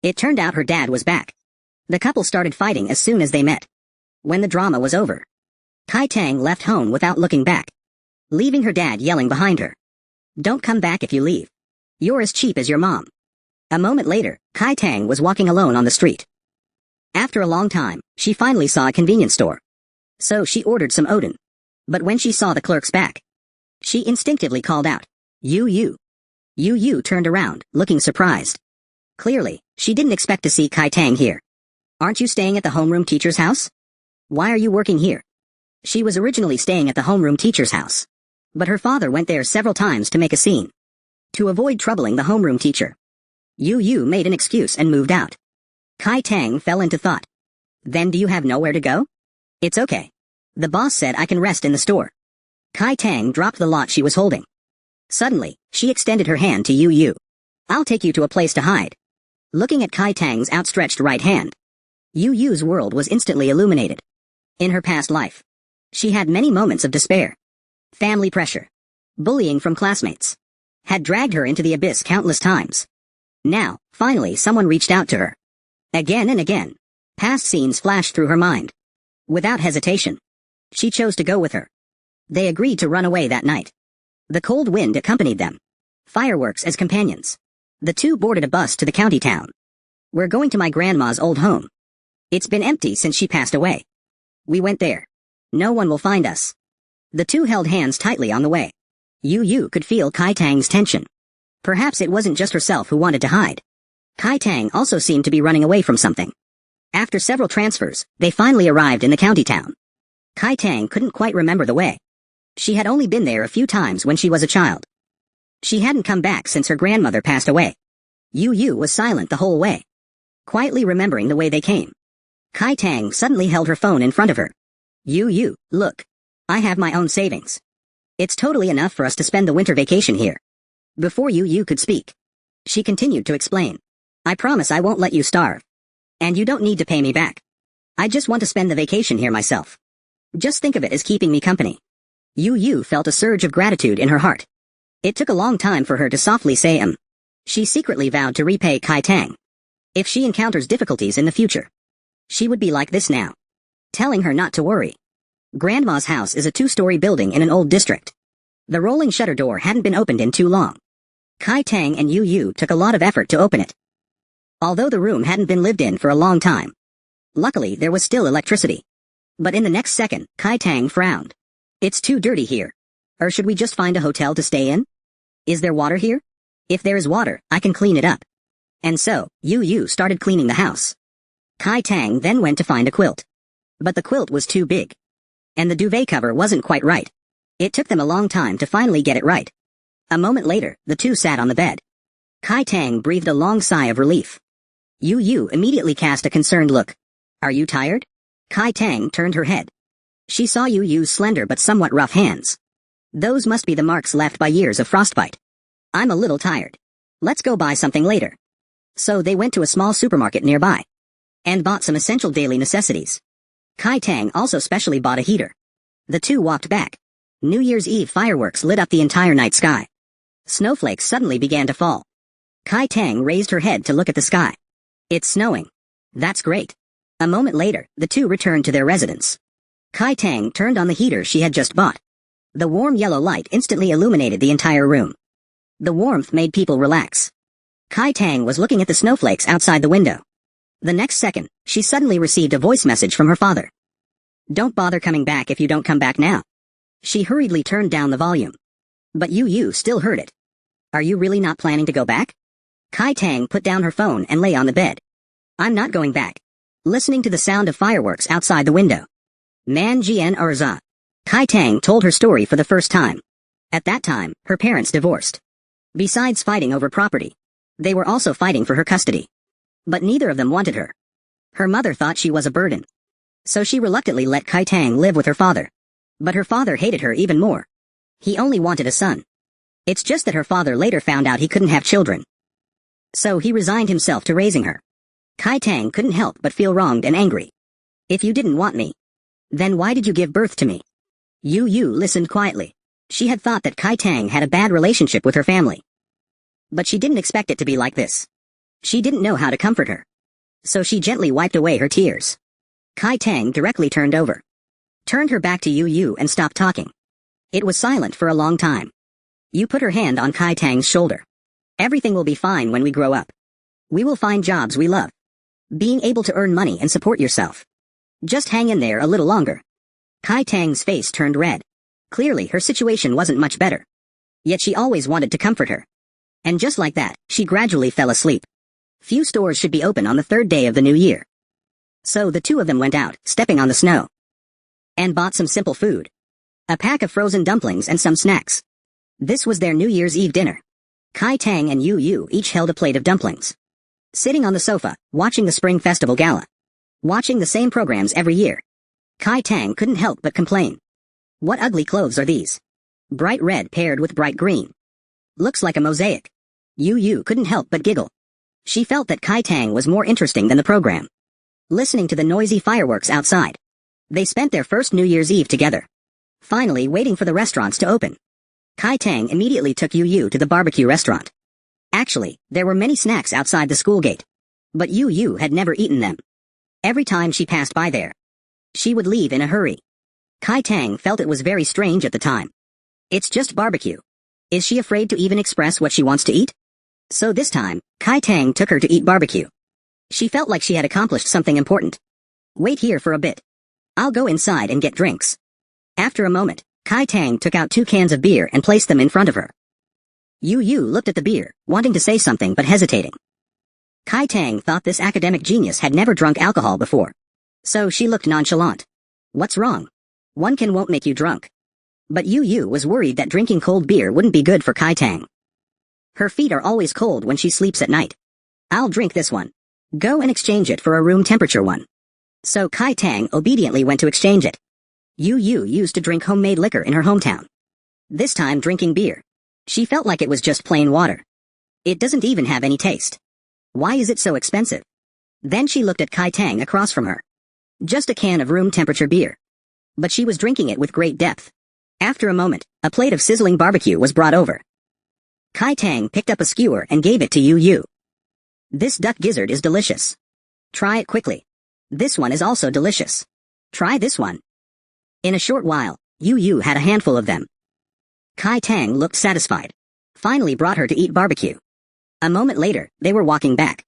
It turned out her dad was back. The couple started fighting as soon as they met. When the drama was over, Kai Tang left home without looking back, leaving her dad yelling behind her. "Don't come back if you leave. You're as cheap as your mom." A moment later, Kai Tang was walking alone on the street. After a long time, she finally saw a convenience store. So she ordered some Odin. But when she saw the clerk's back, she instinctively called out, "Yu Yu." Yu Yu turned around, looking surprised. Clearly, she didn't expect to see Kai Tang here. "Aren't you staying at the homeroom teacher's house? Why are you working here?" She was originally staying at the homeroom teacher's house, but her father went there several times to make a scene. To avoid troubling the homeroom teacher, Yu Yu made an excuse and moved out. Kai Tang fell into thought. "Then do you have nowhere to go?" "It's okay. The boss said I can rest in the store." Kai Tang dropped the lot she was holding. Suddenly, she extended her hand to Yu Yu. "I'll take you to a place to hide." Looking at Kai Tang's outstretched right hand, Yu Yu's world was instantly illuminated. In her past life, she had many moments of despair. Family pressure, bullying from classmates, had dragged her into the abyss countless times. Now, finally someone reached out to her. Again and again, past scenes flashed through her mind. Without hesitation, she chose to go with her. They agreed to run away that night. The cold wind accompanied them, fireworks as companions. The two boarded a bus to the county town. "We're going to my grandma's old home. It's been empty since she passed away. We went there. No one will find us." The two held hands tightly on the way. Yu Yu could feel Kai Tang's tension. Perhaps it wasn't just herself who wanted to hide. Kai Tang also seemed to be running away from something. After several transfers, they finally arrived in the county town. Kai Tang couldn't quite remember the way. She had only been there a few times when she was a child. She hadn't come back since her grandmother passed away. Yu Yu was silent the whole way, quietly remembering the way they came. Kai Tang suddenly held her phone in front of her. "Yu Yu, look. I have my own savings. It's totally enough for us to spend the winter vacation here." Before Yu Yu could speak, she continued to explain. "I promise I won't let you starve. And you don't need to pay me back. I just want to spend the vacation here myself. Just think of it as keeping me company." Yu Yu felt a surge of gratitude in her heart. It took a long time for her to softly say She secretly vowed to repay Kai Tang. If she encounters difficulties in the future, she would be like this now, telling her not to worry. Grandma's house is a 2-story building in an old district. The rolling shutter door hadn't been opened in too long. Kai Tang and Yu Yu took a lot of effort to open it. Although the room hadn't been lived in for a long time, luckily there was still electricity. But in the next second, Kai Tang frowned. "It's too dirty here. Or should we just find a hotel to stay in? Is there water here? If there is water, I can clean it up." And so, Yu Yu started cleaning the house. Kai Tang then went to find a quilt. But the quilt was too big. And the duvet cover wasn't quite right. It took them a long time to finally get it right. A moment later, the two sat on the bed. Kai Tang breathed a long sigh of relief. Yu Yu immediately cast a concerned look. "Are you tired?" Kai Tang turned her head. She saw Yu Yu's slender but somewhat rough hands. Those must be the marks left by years of frostbite. "I'm a little tired. Let's go buy something later." So they went to a small supermarket nearby and bought some essential daily necessities. Kai Tang also specially bought a heater. The two walked back. New Year's Eve fireworks lit up the entire night sky. Snowflakes suddenly began to fall. Kai Tang raised her head to look at the sky. "It's snowing. That's great." A moment later, the two returned to their residence. Kai Tang turned on the heater she had just bought. The warm yellow light instantly illuminated the entire room. The warmth made people relax. Kai Tang was looking at the snowflakes outside the window. The next second, she suddenly received a voice message from her father. "Don't bother coming back if you don't come back now." She hurriedly turned down the volume. But Yu Yu still heard it. "Are you really not planning to go back?" Kai Tang put down her phone and lay on the bed. "I'm not going back." Listening to the sound of fireworks outside the window. Man Jian Arza. Kai Tang told her story for the first time. At that time, her parents divorced. Besides fighting over property, they were also fighting for her custody. But neither of them wanted her. Her mother thought she was a burden. So she reluctantly let Kai Tang live with her father. But her father hated her even more. He only wanted a son. It's just that her father later found out he couldn't have children. So he resigned himself to raising her. Kai Tang couldn't help but feel wronged and angry. "If you didn't want me, then why did you give birth to me?" Yu Yu listened quietly. She had thought that Kai Tang had a bad relationship with her family. But she didn't expect it to be like this. She didn't know how to comfort her. so she gently wiped away her tears. Kai Tang directly turned over, turned her back to Yu Yu and stopped talking. It was silent for a long time. Yu put her hand on Kai Tang's shoulder. Everything will be fine when we grow up. We will find jobs we love. Being able to earn money and support yourself. Just hang in there a little longer. Kai Tang's face turned red. Clearly her situation wasn't much better. Yet she always wanted to comfort her. And just like that, she gradually fell asleep. Few stores should be open on the third day of the new year. So the two of them went out, stepping on the snow. And bought some simple food. A pack of frozen dumplings and some snacks. This was their New Year's Eve dinner. Kai Tang and Yu Yu each held a plate of dumplings. Sitting on the sofa, watching the Spring Festival Gala. Watching the same programs every year. Kai Tang couldn't help but complain. What ugly clothes are these? Bright red paired with bright green. Looks like a mosaic. Yu Yu couldn't help but giggle. She felt that Kai Tang was more interesting than the program. Listening to the noisy fireworks outside. They spent their first New Year's Eve together. Finally waiting for the restaurants to open. Kai Tang immediately took Yu Yu to the barbecue restaurant. Actually, there were many snacks outside the school gate. But Yu Yu had never eaten them. Every time she passed by there, she would leave in a hurry. Kai Tang felt it was very strange at the time. It's just barbecue. Is she afraid to even express what she wants to eat? So this time, Kai Tang took her to eat barbecue. She felt like she had accomplished something important. Wait here for a bit. I'll go inside and get drinks. After a moment, Kai Tang took out 2 cans of beer and placed them in front of her. Yu Yu looked at the beer, wanting to say something but hesitating. Kai Tang thought this academic genius had never drunk alcohol before. So she looked nonchalant. What's wrong? One can won't make you drunk. But Yu Yu was worried that drinking cold beer wouldn't be good for Kai Tang. Her feet are always cold when she sleeps at night. I'll drink this one. Go and exchange it for a room temperature one. So Kai Tang obediently went to exchange it. Yu Yu used to drink homemade liquor in her hometown. This time drinking beer. She felt like it was just plain water. It doesn't even have any taste. Why is it so expensive? Then she looked at Kai Tang across from her. Just a can of room temperature beer. But she was drinking it with great depth. After a moment, a plate of sizzling barbecue was brought over. Kai Tang picked up a skewer and gave it to Yu Yu. This duck gizzard is delicious. Try it quickly. This one is also delicious. Try this one. In a short while, Yu Yu had a handful of them. Kai Tang looked satisfied. Finally brought her to eat barbecue. A moment later, they were walking back.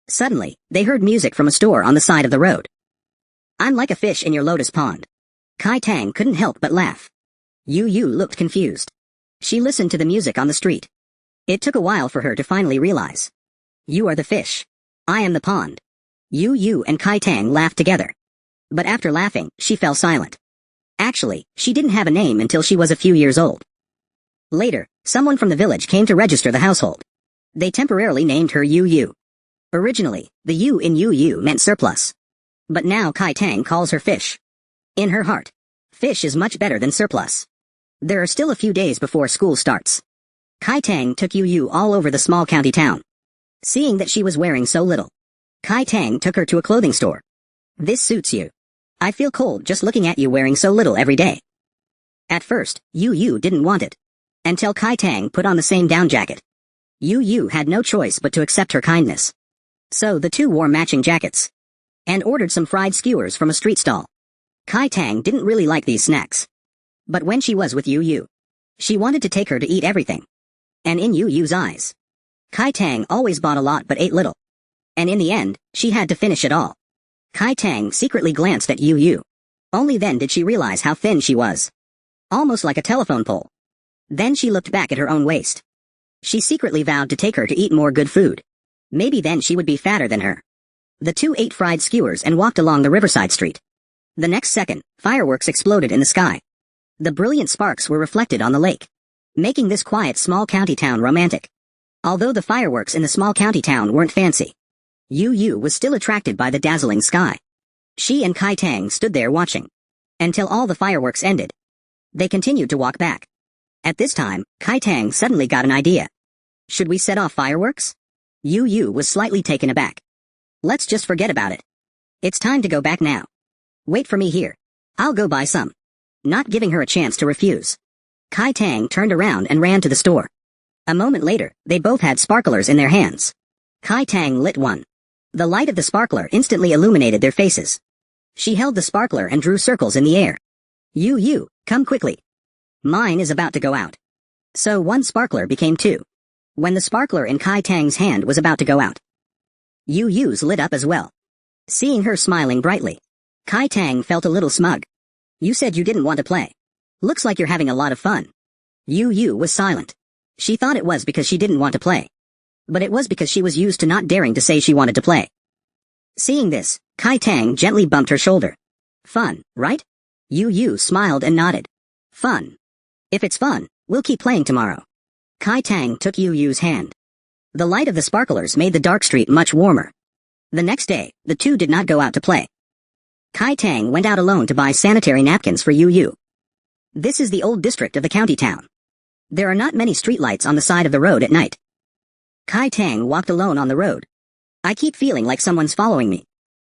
Suddenly, they heard music from a store on the side of the road. I'm like a fish in your lotus pond. Kai Tang couldn't help but laugh. Yu Yu looked confused. She listened to the music on the street. It took a while for her to finally realize. You are the fish. I am the pond. Yu Yu and Kai Tang laughed together. But after laughing, she fell silent. Actually, she didn't have a name until she was a few years old. Later, someone from the village came to register the household. They temporarily named her Yu Yu. Originally, the U in Yu Yu meant surplus. But now Kai Tang calls her fish. In her heart, fish is much better than surplus. There are still a few days before school starts. Kai Tang took Yu Yu all over the small county town. Seeing that she was wearing so little, Kai Tang took her to a clothing store. This suits you. I feel cold just looking at you wearing so little every day. At first, Yu Yu didn't want it. Until Kai Tang put on the same down jacket. Yu Yu had no choice but to accept her kindness. So the two wore matching jackets. And ordered some fried skewers from a street stall. Kai Tang didn't really like these snacks. But when she was with Yu Yu, she wanted to take her to eat everything. And in Yu Yu's eyes, Kai Tang always bought a lot but ate little. And in the end, she had to finish it all. Kai Tang secretly glanced at Yu Yu. Only then did she realize how thin she was. Almost like a telephone pole. Then she looked back at her own waist. She secretly vowed to take her to eat more good food. Maybe then she would be fatter than her. The two ate fried skewers and walked along the riverside street. The next second, fireworks exploded in the sky. The brilliant sparks were reflected on the lake, making this quiet small county town romantic. Although the fireworks in the small county town weren't fancy, Yu Yu was still attracted by the dazzling sky. She and Kai Tang stood there watching. Until all the fireworks ended. They continued to walk back. At this time, Kai Tang suddenly got an idea. Should we set off fireworks? Yu Yu was slightly taken aback. Let's just forget about it. It's time to go back now. Wait for me here. I'll go buy some. Not giving her a chance to refuse. Kai Tang turned around and ran to the store. A moment later, they both had sparklers in their hands. Kai Tang lit one. The light of the sparkler instantly illuminated their faces. She held the sparkler and drew circles in the air. You, come quickly. Mine is about to go out. So one sparkler became two. When the sparkler in Kai Tang's hand was about to go out, Yu's lit up as well. Seeing her smiling brightly, Kai Tang felt a little smug. You said you didn't want to play. Looks like you're having a lot of fun. Yu was silent. She thought it was because she didn't want to play. But it was because she was used to not daring to say she wanted to play. Seeing this, Kai Tang gently bumped her shoulder. Fun, right? Yu smiled and nodded. Fun. If it's fun, we'll keep playing tomorrow. Kai Tang took Yu's hand. The light of the sparklers made the dark street much warmer. The next day, the two did not go out to play. Kai Tang went out alone to buy sanitary napkins for Yu. This is the old district of the county town. There are not many streetlights on the side of the road at night. Kai Tang walked alone on the road. I keep feeling like someone's following me.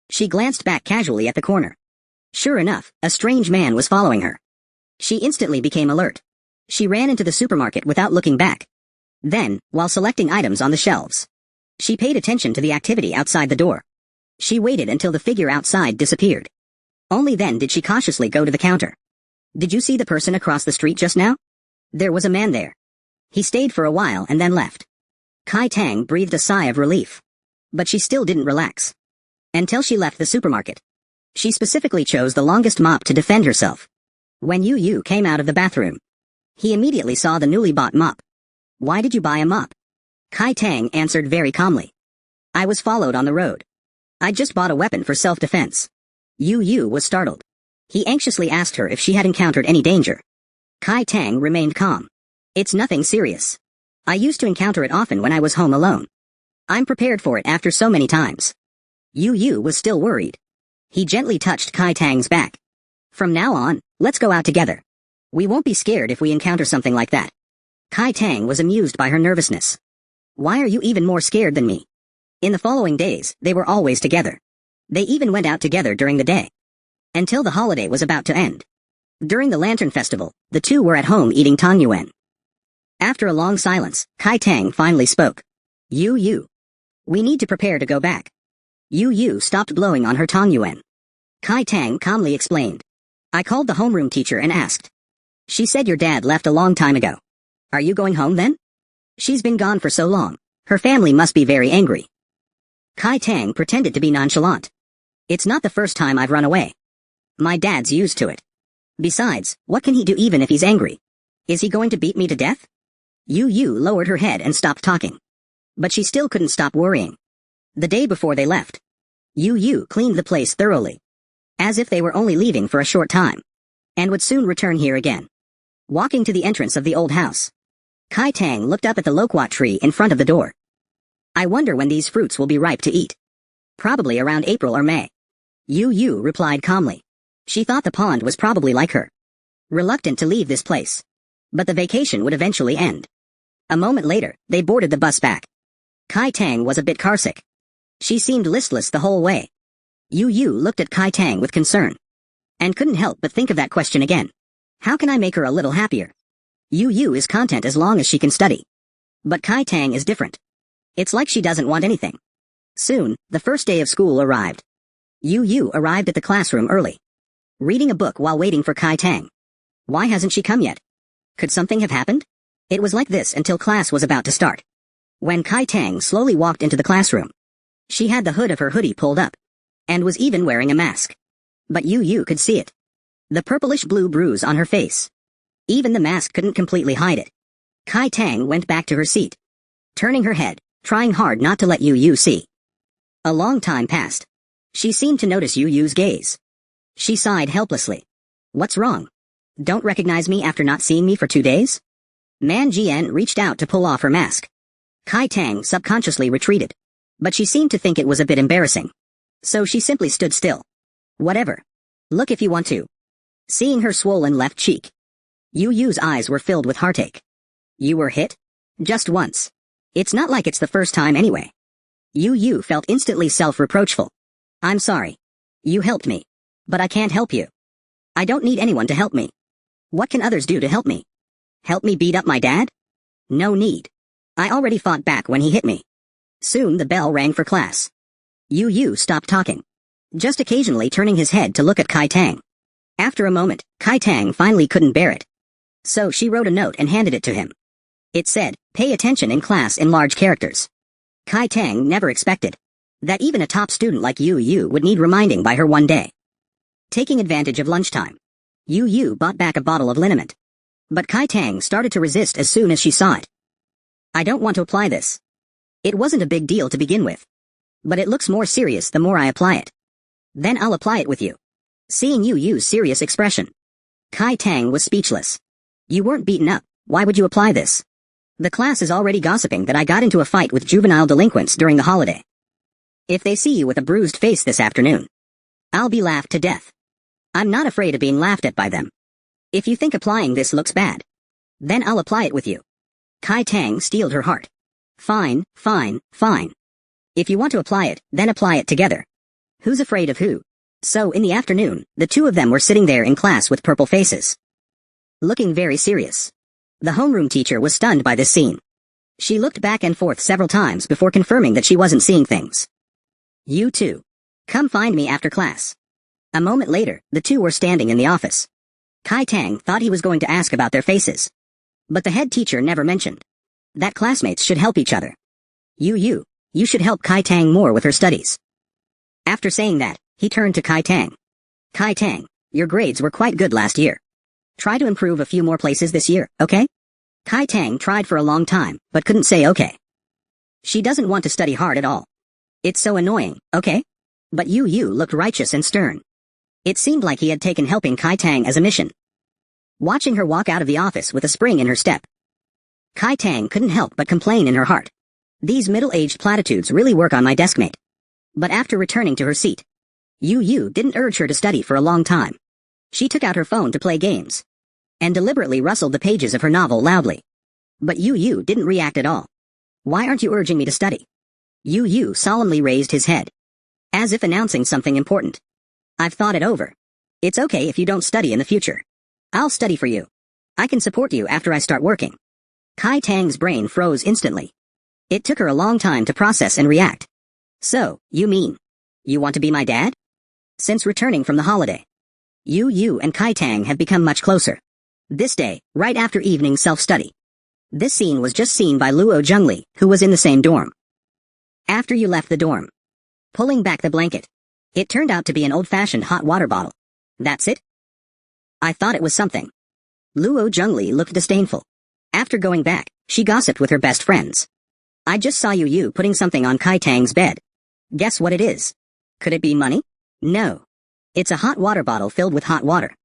She glanced back casually at the corner. Sure enough, a strange man was following her. She instantly became alert. She ran into the supermarket without looking back. Then, while selecting items on the shelves, she paid attention to the activity outside the door. She waited until the figure outside disappeared. Only then did she cautiously go to the counter. Did you see the person across the street just now? There was a man there. He stayed for a while and then left. Kai Tang breathed a sigh of relief. But she still didn't relax. Until she left the supermarket. She specifically chose the longest mop to defend herself. When Yu came out of the bathroom, he immediately saw the newly bought mop. Why did you buy a mop? Kai Tang answered very calmly. I was followed on the road. I just bought a weapon for self-defense. Yu was startled. He anxiously asked her if she had encountered any danger. Kai Tang remained calm. It's nothing serious. I used to encounter it often when I was home alone. I'm prepared for it after so many times. Yu was still worried. He gently touched Kai Tang's back. From now on, let's go out together. We won't be scared if we encounter something like that. Kai Tang was amused by her nervousness. Why are you even more scared than me? In the following days, they were always together. They even went out together during the day. Until the holiday was about to end. During the Lantern Festival, the two were at home eating tangyuan. After a long silence, Kai Tang finally spoke. Yu. We need to prepare to go back. Yu stopped blowing on her tangyuan. Kai Tang calmly explained. I called the homeroom teacher and asked. She said your dad left a long time ago. Are you going home then? She's been gone for so long. Her family must be very angry. Kai Tang pretended to be nonchalant. It's not the first time I've run away. My dad's used to it. Besides, what can he do even if he's angry? Is he going to beat me to death? Yu lowered her head and stopped talking. But she still couldn't stop worrying. The day before they left, Yu cleaned the place thoroughly. As if they were only leaving for a short time. And would soon return here again. Walking to the entrance of the old house, Kai Tang looked up at the loquat tree in front of the door. I wonder when these fruits will be ripe to eat. Probably around April or May. Yu replied calmly. She thought the pond was probably like her. Reluctant to leave this place. But the vacation would eventually end. A moment later, they boarded the bus back. Kai Tang was a bit carsick. She seemed listless the whole way. Yu looked at Kai Tang with concern. And couldn't help but think of that question again. How can I make her a little happier? Yu is content as long as she can study. But Kai Tang is different. It's like she doesn't want anything. Soon, the first day of school arrived. Yu arrived at the classroom early. Reading a book while waiting for Kai Tang. Why hasn't she come yet? Could something have happened? It was like this until class was about to start. When Kai Tang slowly walked into the classroom, she had the hood of her hoodie pulled up. And was even wearing a mask. But Yu could see it. The purplish-blue bruise on her face. Even the mask couldn't completely hide it. Kai Tang went back to her seat. Turning her head, trying hard not to let Yu see. A long time passed. She seemed to notice Yu's gaze. She sighed helplessly. What's wrong? Don't recognize me after not seeing me for 2 days? Man Jian reached out to pull off her mask. Kai Tang subconsciously retreated. But she seemed to think it was a bit embarrassing. So she simply stood still. Whatever. Look if you want to. Seeing her swollen left cheek. Yu's eyes were filled with heartache. You were hit? Just once. It's not like it's the first time anyway. Yu felt instantly self-reproachful. I'm sorry. You helped me. But I can't help you. I don't need anyone to help me. What can others do to help me? Help me beat up my dad? No need. I already fought back when he hit me. Soon the bell rang for class. Yu stopped talking, just occasionally turning his head to look at Kai Tang. After a moment, Kai Tang finally couldn't bear it. So she wrote a note and handed it to him. It said, "Pay attention in class," in large characters. Kai Tang never expected that even a top student like Yu would need reminding by her one day. Taking advantage of lunchtime, Yu bought back a bottle of liniment. But Kai Tang started to resist as soon as she saw it. "I don't want to apply this. It wasn't a big deal to begin with. But it looks more serious the more I apply it. Then I'll apply it with you." Seeing Yu's serious expression, Kai Tang was speechless. "You weren't beaten up, why would you apply this? The class is already gossiping that I got into a fight with juvenile delinquents during the holiday. If they see you with a bruised face this afternoon, I'll be laughed to death. I'm not afraid of being laughed at by them. If you think applying this looks bad, then I'll apply it with you." Kai Tang steeled her heart. "Fine, fine, fine. If you want to apply it, then apply it together. Who's afraid of who?" So in the afternoon, the two of them were sitting there in class with purple faces, looking very serious. The homeroom teacher was stunned by this scene. She looked back and forth several times before confirming that she wasn't seeing things. "You two. Come find me after class." A moment later, the two were standing in the office. Kai Tang thought he was going to ask about their faces. But the head teacher never mentioned that classmates should help each other. You should help Kai Tang more with her studies." After saying that, he turned to Kai Tang. "Kai Tang, your grades were quite good last year. Try to improve a few more places this year, okay?" Kai Tang tried for a long time, but couldn't say okay. She doesn't want to study hard at all. It's so annoying, okay? But Yu looked righteous and stern. It seemed like he had taken helping Kai Tang as a mission. Watching her walk out of the office with a spring in her step, Kai Tang couldn't help but complain in her heart. These middle-aged platitudes really work on my deskmate. But after returning to her seat, Yu didn't urge her to study for a long time. She took out her phone to play games, and deliberately rustled the pages of her novel loudly. But Yu didn't react at all. "Why aren't you urging me to study?" Yu solemnly raised his head, as if announcing something important. "I've thought it over. It's okay if you don't study in the future. I'll study for you. I can support you after I start working." Kai Tang's brain froze instantly. It took her a long time to process and react. "So, you mean you want to be my dad?" Since returning from the holiday, Yu and Kai Tang have become much closer. This day, right after evening self-study, this scene was just seen by Luo Zhengli, who was in the same dorm. "After you left the dorm," pulling back the blanket, it turned out to be an old-fashioned hot water bottle. "That's it?" "I thought it was something." Luo Zhengli looked disdainful. After going back, she gossiped with her best friends. "I just saw Yu putting something on Kai Tang's bed. Guess what it is? Could it be money? No. It's a hot water bottle filled with hot water.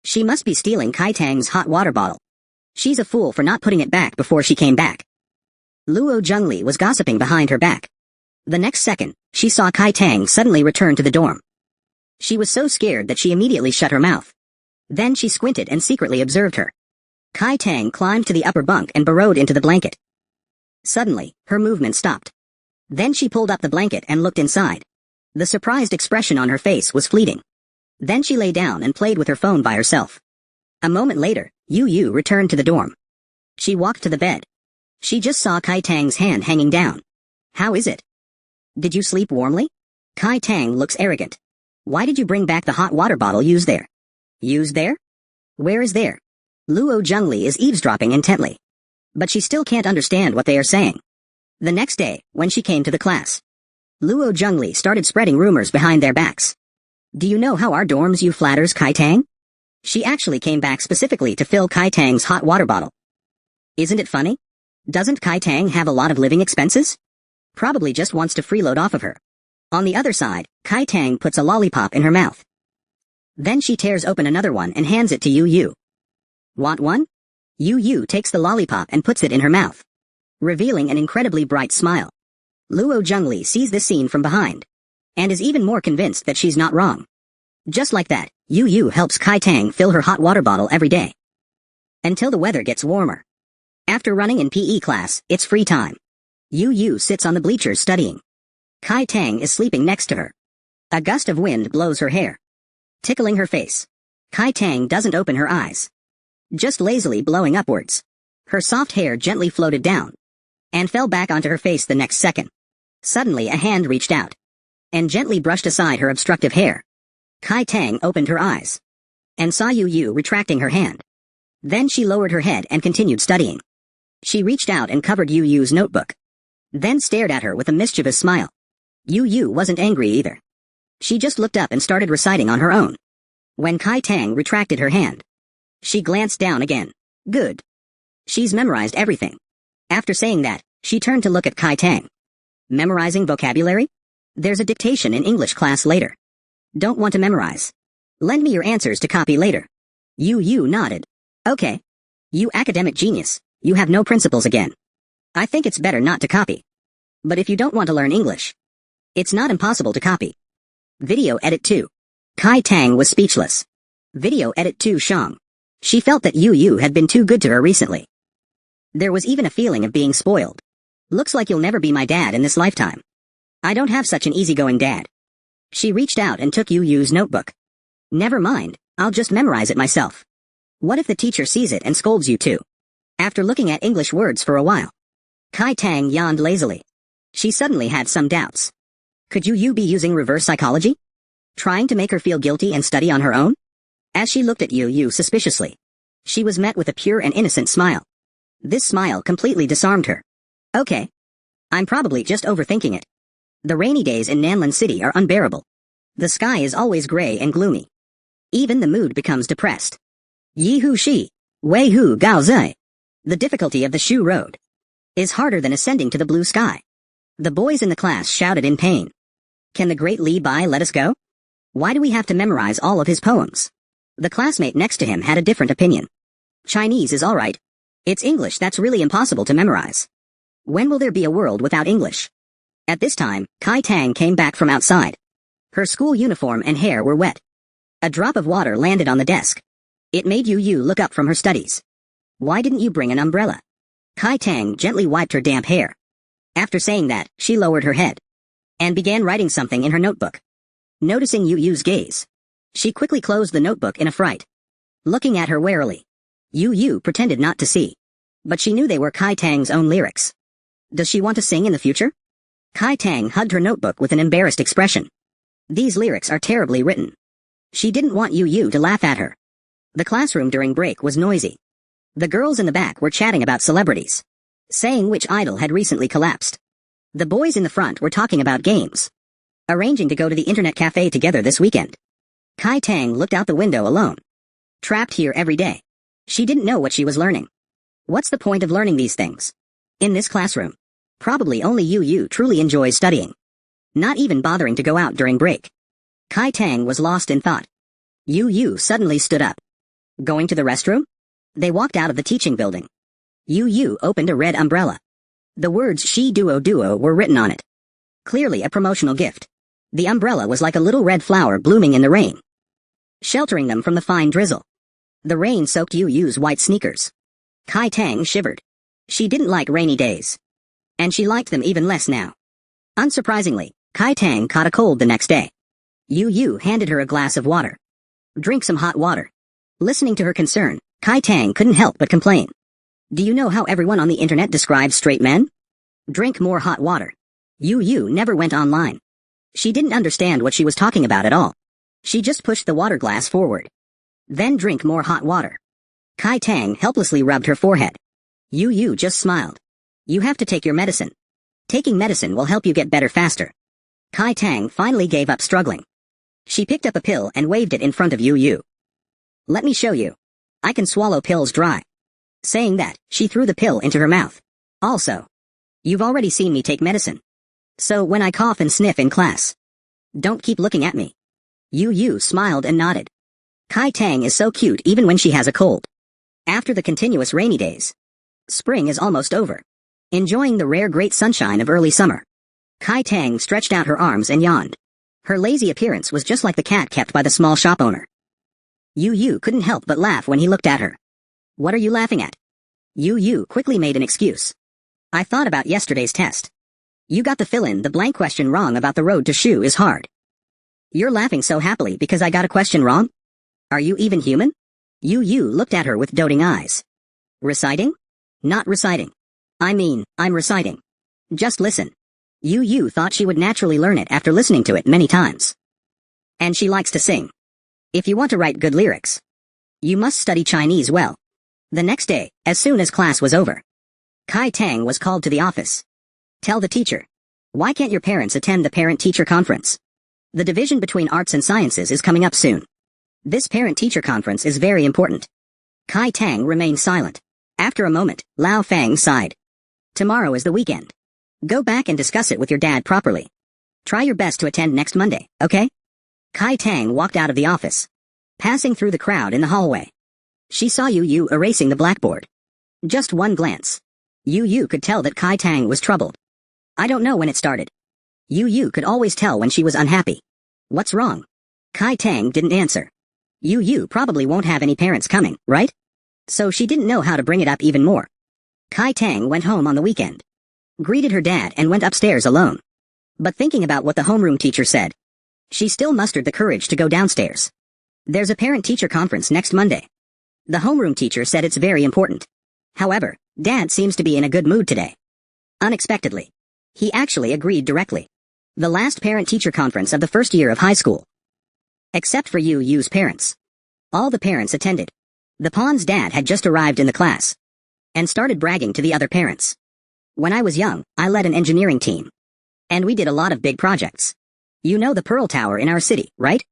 She must be stealing Kai Tang's hot water bottle. She's a fool for not putting it back before she came back." Luo Zhengli was gossiping behind her back. The next second, she saw Kai Tang suddenly return to the dorm. She was so scared that she immediately shut her mouth. Then she squinted and secretly observed her. Kai Tang climbed to the upper bunk and burrowed into the blanket. Suddenly, her movement stopped. Then she pulled up the blanket and looked inside. The surprised expression on her face was fleeting. Then she lay down and played with her phone by herself. A moment later, Yu returned to the dorm. She walked to the bed. She just saw Kai Tang's hand hanging down. "How is it? Did you sleep warmly?" Kai Tang looks arrogant. "Why did you bring back the hot water bottle used there?" "Used there? Where is there?" Luo Zhengli is eavesdropping intently. But she still can't understand what they are saying. The next day, when she came to the class, Luo Zhengli started spreading rumors behind their backs. "Do you know how our dorms use flatters Kai Tang? She actually came back specifically to fill Kai Tang's hot water bottle. Isn't it funny? Doesn't Kai Tang have a lot of living expenses? Probably just wants to freeload off of her." On the other side, Kai Tang puts a lollipop in her mouth. Then she tears open another one and hands it to Yu. "Want one?" Yu takes the lollipop and puts it in her mouth, revealing an incredibly bright smile. Luo Zhengli sees this scene from behind, and is even more convinced that she's not wrong. Just like that, Yu helps Kai Tang fill her hot water bottle every day, until the weather gets warmer. After running in PE class, it's free time. Yu sits on the bleachers studying. Kai Tang is sleeping next to her. A gust of wind blows her hair, tickling her face. Kai Tang doesn't open her eyes, just lazily blowing upwards. Her soft hair gently floated down, and fell back onto her face the next second. Suddenly a hand reached out. and gently brushed aside her obstructive hair. Kai Tang opened her eyes and saw Yu Yu retracting her hand. Then she lowered her head and continued studying. She reached out and covered Yu Yu's notebook, then stared at her with a mischievous smile. Yu Yu wasn't angry either. She just looked up and started reciting on her own. When Kai Tang retracted her hand, she glanced down again. Good. She's memorized everything. After saying that, she turned to look at Kai Tang. Memorizing vocabulary? There's a dictation in English class later. Don't want to memorize. Lend me your answers to copy later. Yu Yu nodded. Okay. You academic genius, you have no principles again. I think it's better not to copy. But if you don't want to learn English, it's not impossible to copy. Video edit 2. Kai Tang was speechless. Video edit 2 Shang. She felt that Yu Yu had been too good to her recently. There was even a feeling of being spoiled. Looks like you'll never be my dad in this lifetime. I don't have such an easygoing dad. She reached out and took Yu Yu's notebook. Never mind, I'll just memorize it myself. What if the teacher sees it and scolds you too? After looking at English words for a while, Kai Tang yawned lazily. She suddenly had some doubts. Could Yu Yu be using reverse psychology? Trying to make her feel guilty and study on her own? As she looked at Yu Yu suspiciously, she was met with a pure and innocent smile. This smile completely disarmed her. Okay. I'm probably just overthinking it. The rainy days in Nanlin City are unbearable. The sky is always gray and gloomy. Even the mood becomes depressed. Yi hu shi, wei hu gao zai. The difficulty of the Shu Road is harder than ascending to the blue sky. The boys in the class shouted in pain. Can the great Li Bai let us go? Why do we have to memorize all of his poems? The classmate next to him had a different opinion. Chinese is alright. It's English that's really impossible to memorize. When will there be a world without English? At this time, Kai Tang came back from outside. Her school uniform and hair were wet. A drop of water landed on the desk. It made Yu Yu look up from her studies. Why didn't you bring an umbrella? Kai Tang gently wiped her damp hair. After saying that, she lowered her head and began writing something in her notebook. Noticing Yu Yu's gaze, she quickly closed the notebook in a fright. Looking at her warily, Yu Yu pretended not to see. But she knew they were Kai Tang's own lyrics. Does she want to sing in the future? Kai Tang hugged her notebook with an embarrassed expression. These lyrics are terribly written. She didn't want Yu Yu to laugh at her. The classroom during break was noisy. The girls in the back were chatting about celebrities, saying which idol had recently collapsed. The boys in the front were talking about games, arranging to go to the internet cafe together this weekend. Kai Tang looked out the window alone. Trapped here every day. She didn't know what she was learning. What's the point of learning these things? In this classroom, probably only Yu Yu truly enjoys studying. Not even bothering to go out during break. Kai Tang was lost in thought. Yu Yu suddenly stood up. Going to the restroom? They walked out of the teaching building. Yu Yu opened a red umbrella. The words Shi Duo Duo were written on it. Clearly a promotional gift. The umbrella was like a little red flower blooming in the rain, sheltering them from the fine drizzle. The rain soaked Yu Yu's white sneakers. Kai Tang shivered. She didn't like rainy days. And she liked them even less now. Unsurprisingly, Kai Tang caught a cold the next day. Yu Yu handed her a glass of water. Drink some hot water. Listening to her concern, Kai Tang couldn't help but complain. Do you know how everyone on the internet describes straight men? Drink more hot water. Yu Yu never went online. She didn't understand what she was talking about at all. She just pushed the water glass forward. Then drink more hot water. Kai Tang helplessly rubbed her forehead. Yu Yu just smiled. You have to take your medicine. Taking medicine will help you get better faster. Kai Tang finally gave up struggling. She picked up a pill and waved it in front of Yu Yu. Let me show you. I can swallow pills dry. Saying that, she threw the pill into her mouth. Also, you've already seen me take medicine. So when I cough and sniff in class, don't keep looking at me. Yu Yu smiled and nodded. Kai Tang is so cute even when she has a cold. After the continuous rainy days, spring is almost over. Enjoying the rare great sunshine of early summer, Kai Tang stretched out her arms and yawned. Her lazy appearance was just like the cat kept by the small shop owner. Yu Yu couldn't help but laugh when he looked at her. What are you laughing at? Yu Yu quickly made an excuse. I thought about yesterday's test. You got the fill-in-the-blank question wrong about the road to Shu is hard. You're laughing so happily because I got a question wrong? Are you even human? Yu Yu looked at her with doting eyes. Reciting? Not reciting. I mean, I'm reciting. Just listen. Yu thought she would naturally learn it after listening to it many times. And she likes to sing. If you want to write good lyrics, you must study Chinese well. The next day, as soon as class was over, Kai Tang was called to the office. Tell the teacher. Why can't your parents attend the parent-teacher conference? The division between arts and sciences is coming up soon. This parent-teacher conference is very important. Kai Tang remained silent. After a moment, Lao Fang sighed. Tomorrow is the weekend. Go back and discuss it with your dad properly. Try your best to attend next Monday, okay? Kai Tang walked out of the office, passing through the crowd in the hallway. She saw Yu erasing the blackboard. Just one glance. Yu could tell that Kai Tang was troubled. I don't know when it started. Yu could always tell when she was unhappy. What's wrong? Kai Tang didn't answer. Yu probably won't have any parents coming, right? So she didn't know how to bring it up even more. Kai Tang went home on the weekend, greeted her dad and went upstairs alone. But thinking about what the homeroom teacher said, she still mustered the courage to go downstairs. There's a parent-teacher conference next Monday. The homeroom teacher said it's very important. However, Dad seems to be in a good mood today. Unexpectedly, he actually agreed directly. The last parent-teacher conference of the first year of high school. Except for Yu's parents. All the parents attended. The pawn's dad had just arrived in the class and started bragging to the other parents. When I was young, I led an engineering team. And we did a lot of big projects. You know the Pearl Tower in our city, right?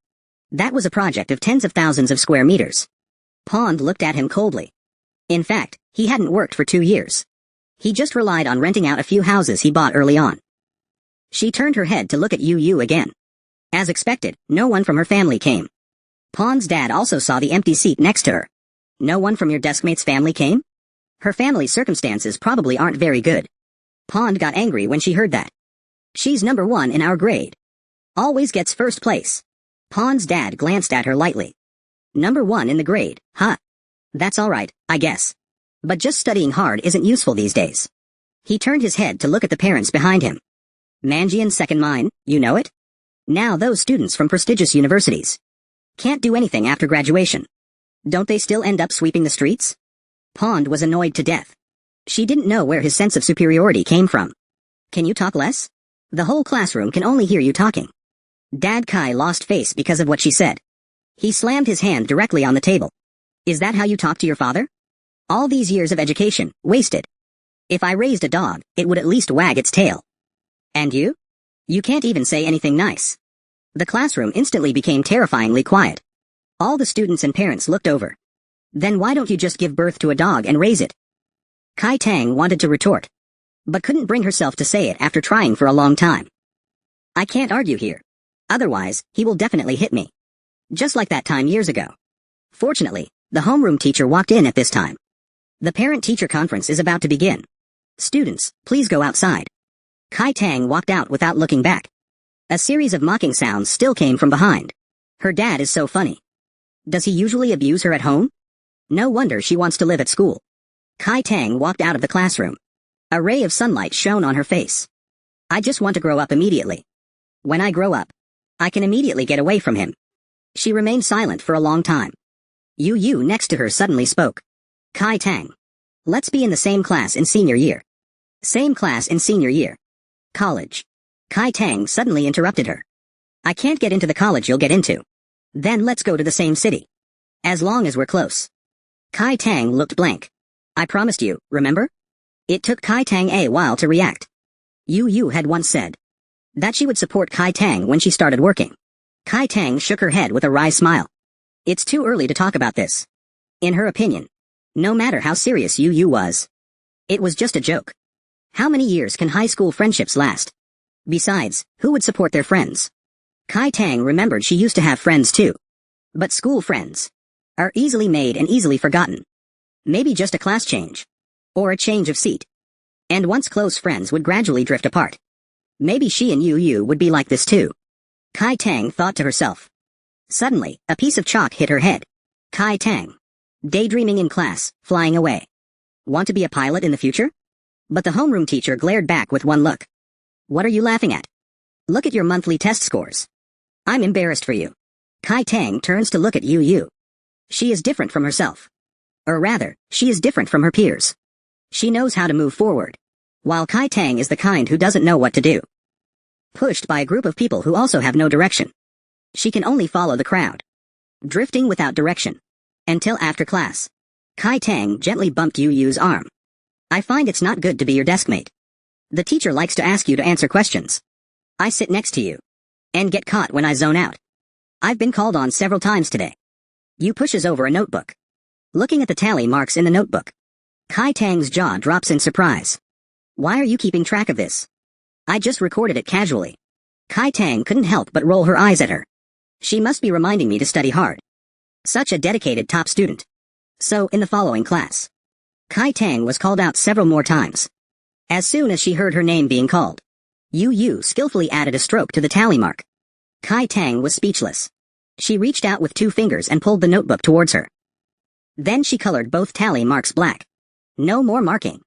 That was a project of tens of thousands of square meters. Pond looked at him coldly. In fact, he hadn't worked for 2 years. He just relied on renting out a few houses he bought early on. She turned her head to look at Yu again. As expected, no one from her family came. Pond's dad also saw the empty seat next to her. No one from your deskmate's family came? Her family's circumstances probably aren't very good. Pond got angry when she heard that. She's number 1 in our grade. Always gets first place. Pond's dad glanced at her lightly. Number 1 in the grade, huh? That's alright, I guess. But just studying hard isn't useful these days. He turned his head to look at the parents behind him. Manjian second mine, you know it? Now those students from prestigious universities can't do anything after graduation. Don't they still end up sweeping the streets? Pond was annoyed to death. She didn't know where his sense of superiority came from. Can you talk less? The whole classroom can only hear you talking. Dad Kai lost face because of what she said. He slammed his hand directly on the table. Is that how you talk to your father? All these years of education, wasted. If I raised a dog, it would at least wag its tail. And you? You can't even say anything nice. The classroom instantly became terrifyingly quiet. All the students and parents looked over. Then why don't you just give birth to a dog and raise it? Kai Tang wanted to retort, but couldn't bring herself to say it after trying for a long time. I can't argue here. Otherwise, he will definitely hit me. Just like that time years ago. Fortunately, the homeroom teacher walked in at this time. The parent-teacher conference is about to begin. Students, please go outside. Kai Tang walked out without looking back. A series of mocking sounds still came from behind. Her dad is so funny. Does he usually abuse her at home? No wonder she wants to live at school. Kai Tang walked out of the classroom. A ray of sunlight shone on her face. I just want to grow up immediately. When I grow up, I can immediately get away from him. She remained silent for a long time. Yu next to her suddenly spoke. Kai Tang. Let's be in the same class in senior year. Same class in senior year. College. Kai Tang suddenly interrupted her. I can't get into the college you'll get into. Then let's go to the same city. As long as we're close. Kai Tang looked blank. I promised you, remember? It took Kai Tang a while to react. Yu had once said that she would support Kai Tang when she started working. Kai Tang shook her head with a wry smile. It's too early to talk about this. In her opinion, no matter how serious Yu was, it was just a joke. How many years can high school friendships last? Besides, who would support their friends? Kai Tang remembered she used to have friends too. But school friends are easily made and easily forgotten. Maybe just a class change. Or a change of seat. And once close friends would gradually drift apart. Maybe she and Yu would be like this too. Kai Tang thought to herself. Suddenly, a piece of chalk hit her head. Kai Tang. Daydreaming in class, flying away. Want to be a pilot in the future? But the homeroom teacher glared back with one look. What are you laughing at? Look at your monthly test scores. I'm embarrassed for you. Kai Tang turns to look at Yu. She is different from herself. Or rather, she is different from her peers. She knows how to move forward. While Kai Tang is the kind who doesn't know what to do. pushed by a group of people who also have no direction. She can only follow the crowd, drifting without direction. Until after class. Kai Tang gently bumped Yu Yu's arm. I find it's not good to be your deskmate. The teacher likes to ask you to answer questions. I sit next to you. And get caught when I zone out. I've been called on several times today. Yu pushes over a notebook. Looking at the tally marks in the notebook. Kai Tang's jaw drops in surprise. Why are you keeping track of this? I just recorded it casually. Kai Tang couldn't help but roll her eyes at her. She must be reminding me to study hard. Such a dedicated top student. So, in the following class, Kai Tang was called out several more times. As soon as she heard her name being called, Yu Yu skillfully added a stroke to the tally mark. Kai Tang was speechless. She reached out with 2 fingers and pulled the notebook towards her. Then she colored both tally marks black. No more marking.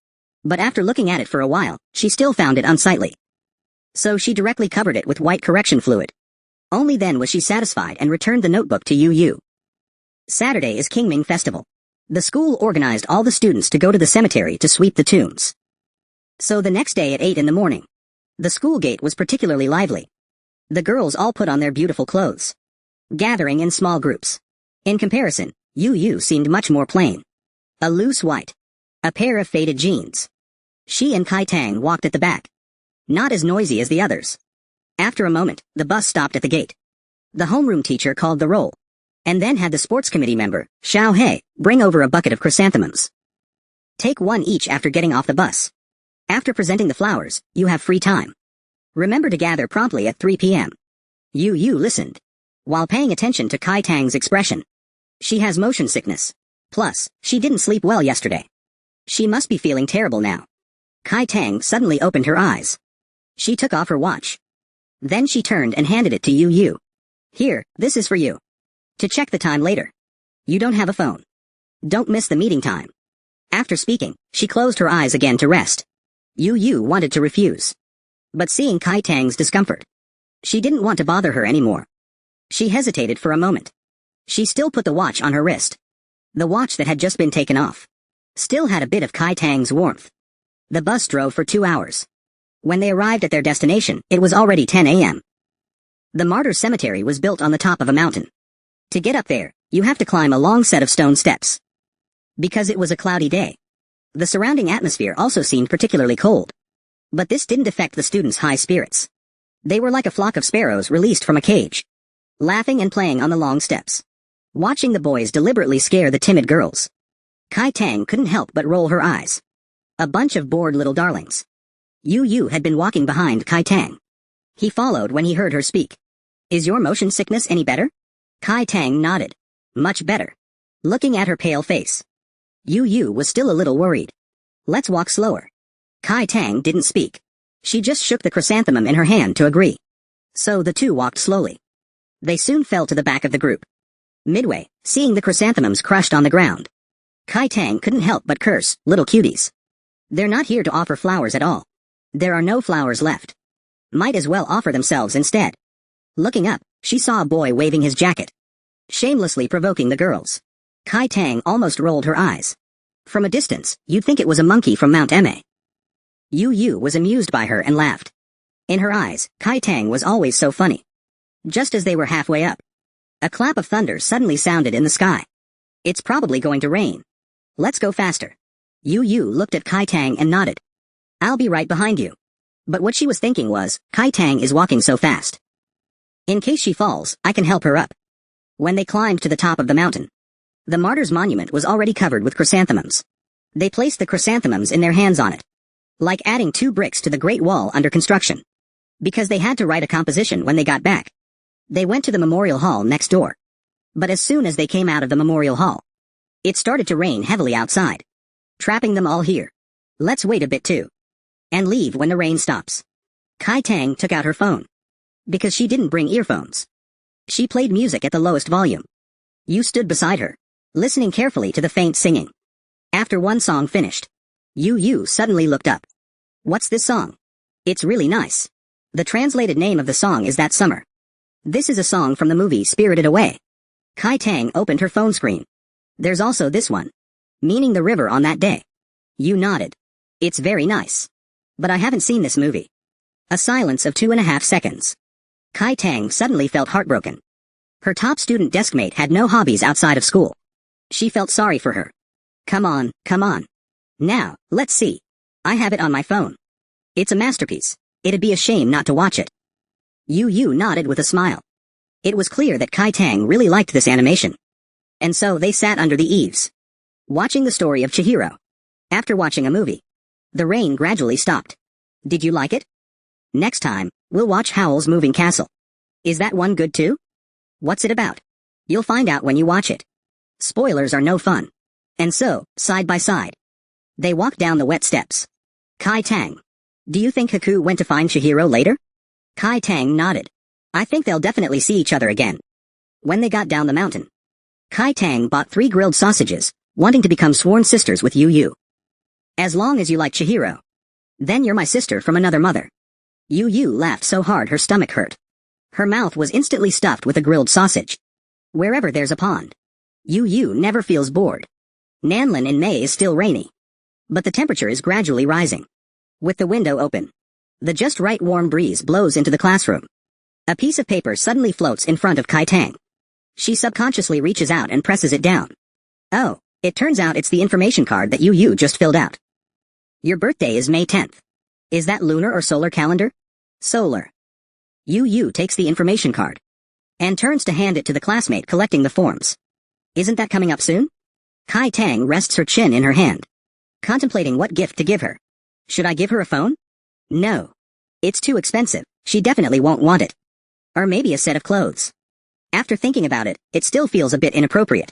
But after looking at it for a while, she still found it unsightly. So she directly covered it with white correction fluid. Only then was she satisfied and returned the notebook to Yu Yu. Saturday is Qingming Festival. The school organized all the students to go to the cemetery to sweep the tombs. So the next day at 8 in the morning, the school gate was particularly lively. The girls all put on their beautiful clothes, gathering in small groups. In comparison, Yu Yu seemed much more plain. A loose white, a pair of faded jeans. She and Kai Tang walked at the back, not as noisy as the others. After a moment, the bus stopped at the gate. The homeroom teacher called the roll, and then had the sports committee member, Xiao He, bring over a bucket of chrysanthemums. Take one each after getting off the bus. After presenting the flowers, you have free time. Remember to gather promptly at 3 p.m. Yu Yu listened, while paying attention to Kai Tang's expression. She has motion sickness. Plus, she didn't sleep well yesterday. She must be feeling terrible now. Kai Tang suddenly opened her eyes. She took off her watch. Then she turned and handed it to Yu Yu. Here, this is for you. To check the time later. You don't have a phone. Don't miss the meeting time. After speaking, she closed her eyes again to rest. Yu Yu wanted to refuse. But seeing Kai Tang's discomfort, she didn't want to bother her anymore. She hesitated for a moment. She still put the watch on her wrist. The watch that had just been taken off still had a bit of Kai Tang's warmth. The bus drove for 2 hours. When they arrived at their destination, it was already 10 a.m. The martyr cemetery was built on the top of a mountain. To get up there, you have to climb a long set of stone steps. Because it was a cloudy day, the surrounding atmosphere also seemed particularly cold. But this didn't affect the students' high spirits. They were like a flock of sparrows released from a cage, laughing and playing on the long steps, watching the boys deliberately scare the timid girls. Kai Tang couldn't help but roll her eyes. A bunch of bored little darlings. Yu Yu had been walking behind Kai Tang. He followed when he heard her speak. Is your motion sickness any better? Kai Tang nodded. Much better. Looking at her pale face, Yu Yu was still a little worried. Let's walk slower. Kai Tang didn't speak. She just shook the chrysanthemum in her hand to agree. So the two walked slowly. They soon fell to the back of the group. Midway, seeing the chrysanthemums crushed on the ground, Kai Tang couldn't help but curse, little cuties. They're not here to offer flowers at all. There are no flowers left. Might as well offer themselves instead. Looking up, she saw a boy waving his jacket, shamelessly provoking the girls. Kai Tang almost rolled her eyes. From a distance, you'd think it was a monkey from Mount Ma. Yu Yu was amused by her and laughed. In her eyes, Kai Tang was always so funny. Just as they were halfway up, a clap of thunder suddenly sounded in the sky. It's probably going to rain. Let's go faster. Yu Yu looked at Kai Tang and nodded. I'll be right behind you. But what she was thinking was, Kai Tang is walking so fast. In case she falls, I can help her up. When they climbed to the top of the mountain, the martyr's monument was already covered with chrysanthemums. They placed the chrysanthemums in their hands on it, like adding 2 bricks to the Great Wall under construction. Because they had to write a composition when they got back, they went to the memorial hall next door. But as soon as they came out of the memorial hall, it started to rain heavily outside, trapping them all here. Let's wait a bit too, and leave when the rain stops. Kai Tang took out her phone, because she didn't bring earphones. She played music at the lowest volume. Yu stood beside her, listening carefully to the faint singing. After one song finished, Yu Yu suddenly looked up. What's this song? It's really nice. The translated name of the song is That Summer. This is a song from the movie Spirited Away. Kai Tang opened her phone screen. There's also this one, meaning the river on that day. Yu nodded. It's very nice. But I haven't seen this movie. A silence of 2.5 seconds. Kai Tang suddenly felt heartbroken. Her top student deskmate had no hobbies outside of school. She felt sorry for her. Come on, come on. Now, let's see. I have it on my phone. It's a masterpiece. It'd be a shame not to watch it. Yu nodded with a smile. It was clear that Kai Tang really liked this animation. And so they sat under the eaves, watching the story of Chihiro. After watching a movie, the rain gradually stopped. Did you like it? Next time, we'll watch Howl's Moving Castle. Is that one good too? What's it about? You'll find out when you watch it. Spoilers are no fun. And so, side by side, they walked down the wet steps. Kai Tang. Do you think Haku went to find Chihiro later? Kai Tang nodded. I think they'll definitely see each other again. When they got down the mountain, Kai Tang bought 3 grilled sausages, wanting to become sworn sisters with Yu. As long as you like Chihiro, then you're my sister from another mother. Yu laughed so hard her stomach hurt. Her mouth was instantly stuffed with a grilled sausage. Wherever there's a pond, Yu never feels bored. Nanlin in May is still rainy, but the temperature is gradually rising. With the window open, the just right warm breeze blows into the classroom. A piece of paper suddenly floats in front of Kai Tang. She subconsciously reaches out and presses it down. Oh, it turns out it's the information card that Yu just filled out. Your birthday is May 10th. Is that lunar or solar calendar? Solar. Yu takes the information card and turns to hand it to the classmate collecting the forms. Isn't that coming up soon? Kai Tang rests her chin in her hand, contemplating what gift to give her. Should I give her a phone? No. It's too expensive. She definitely won't want it. Or maybe a set of clothes. After thinking about it, it still feels a bit inappropriate.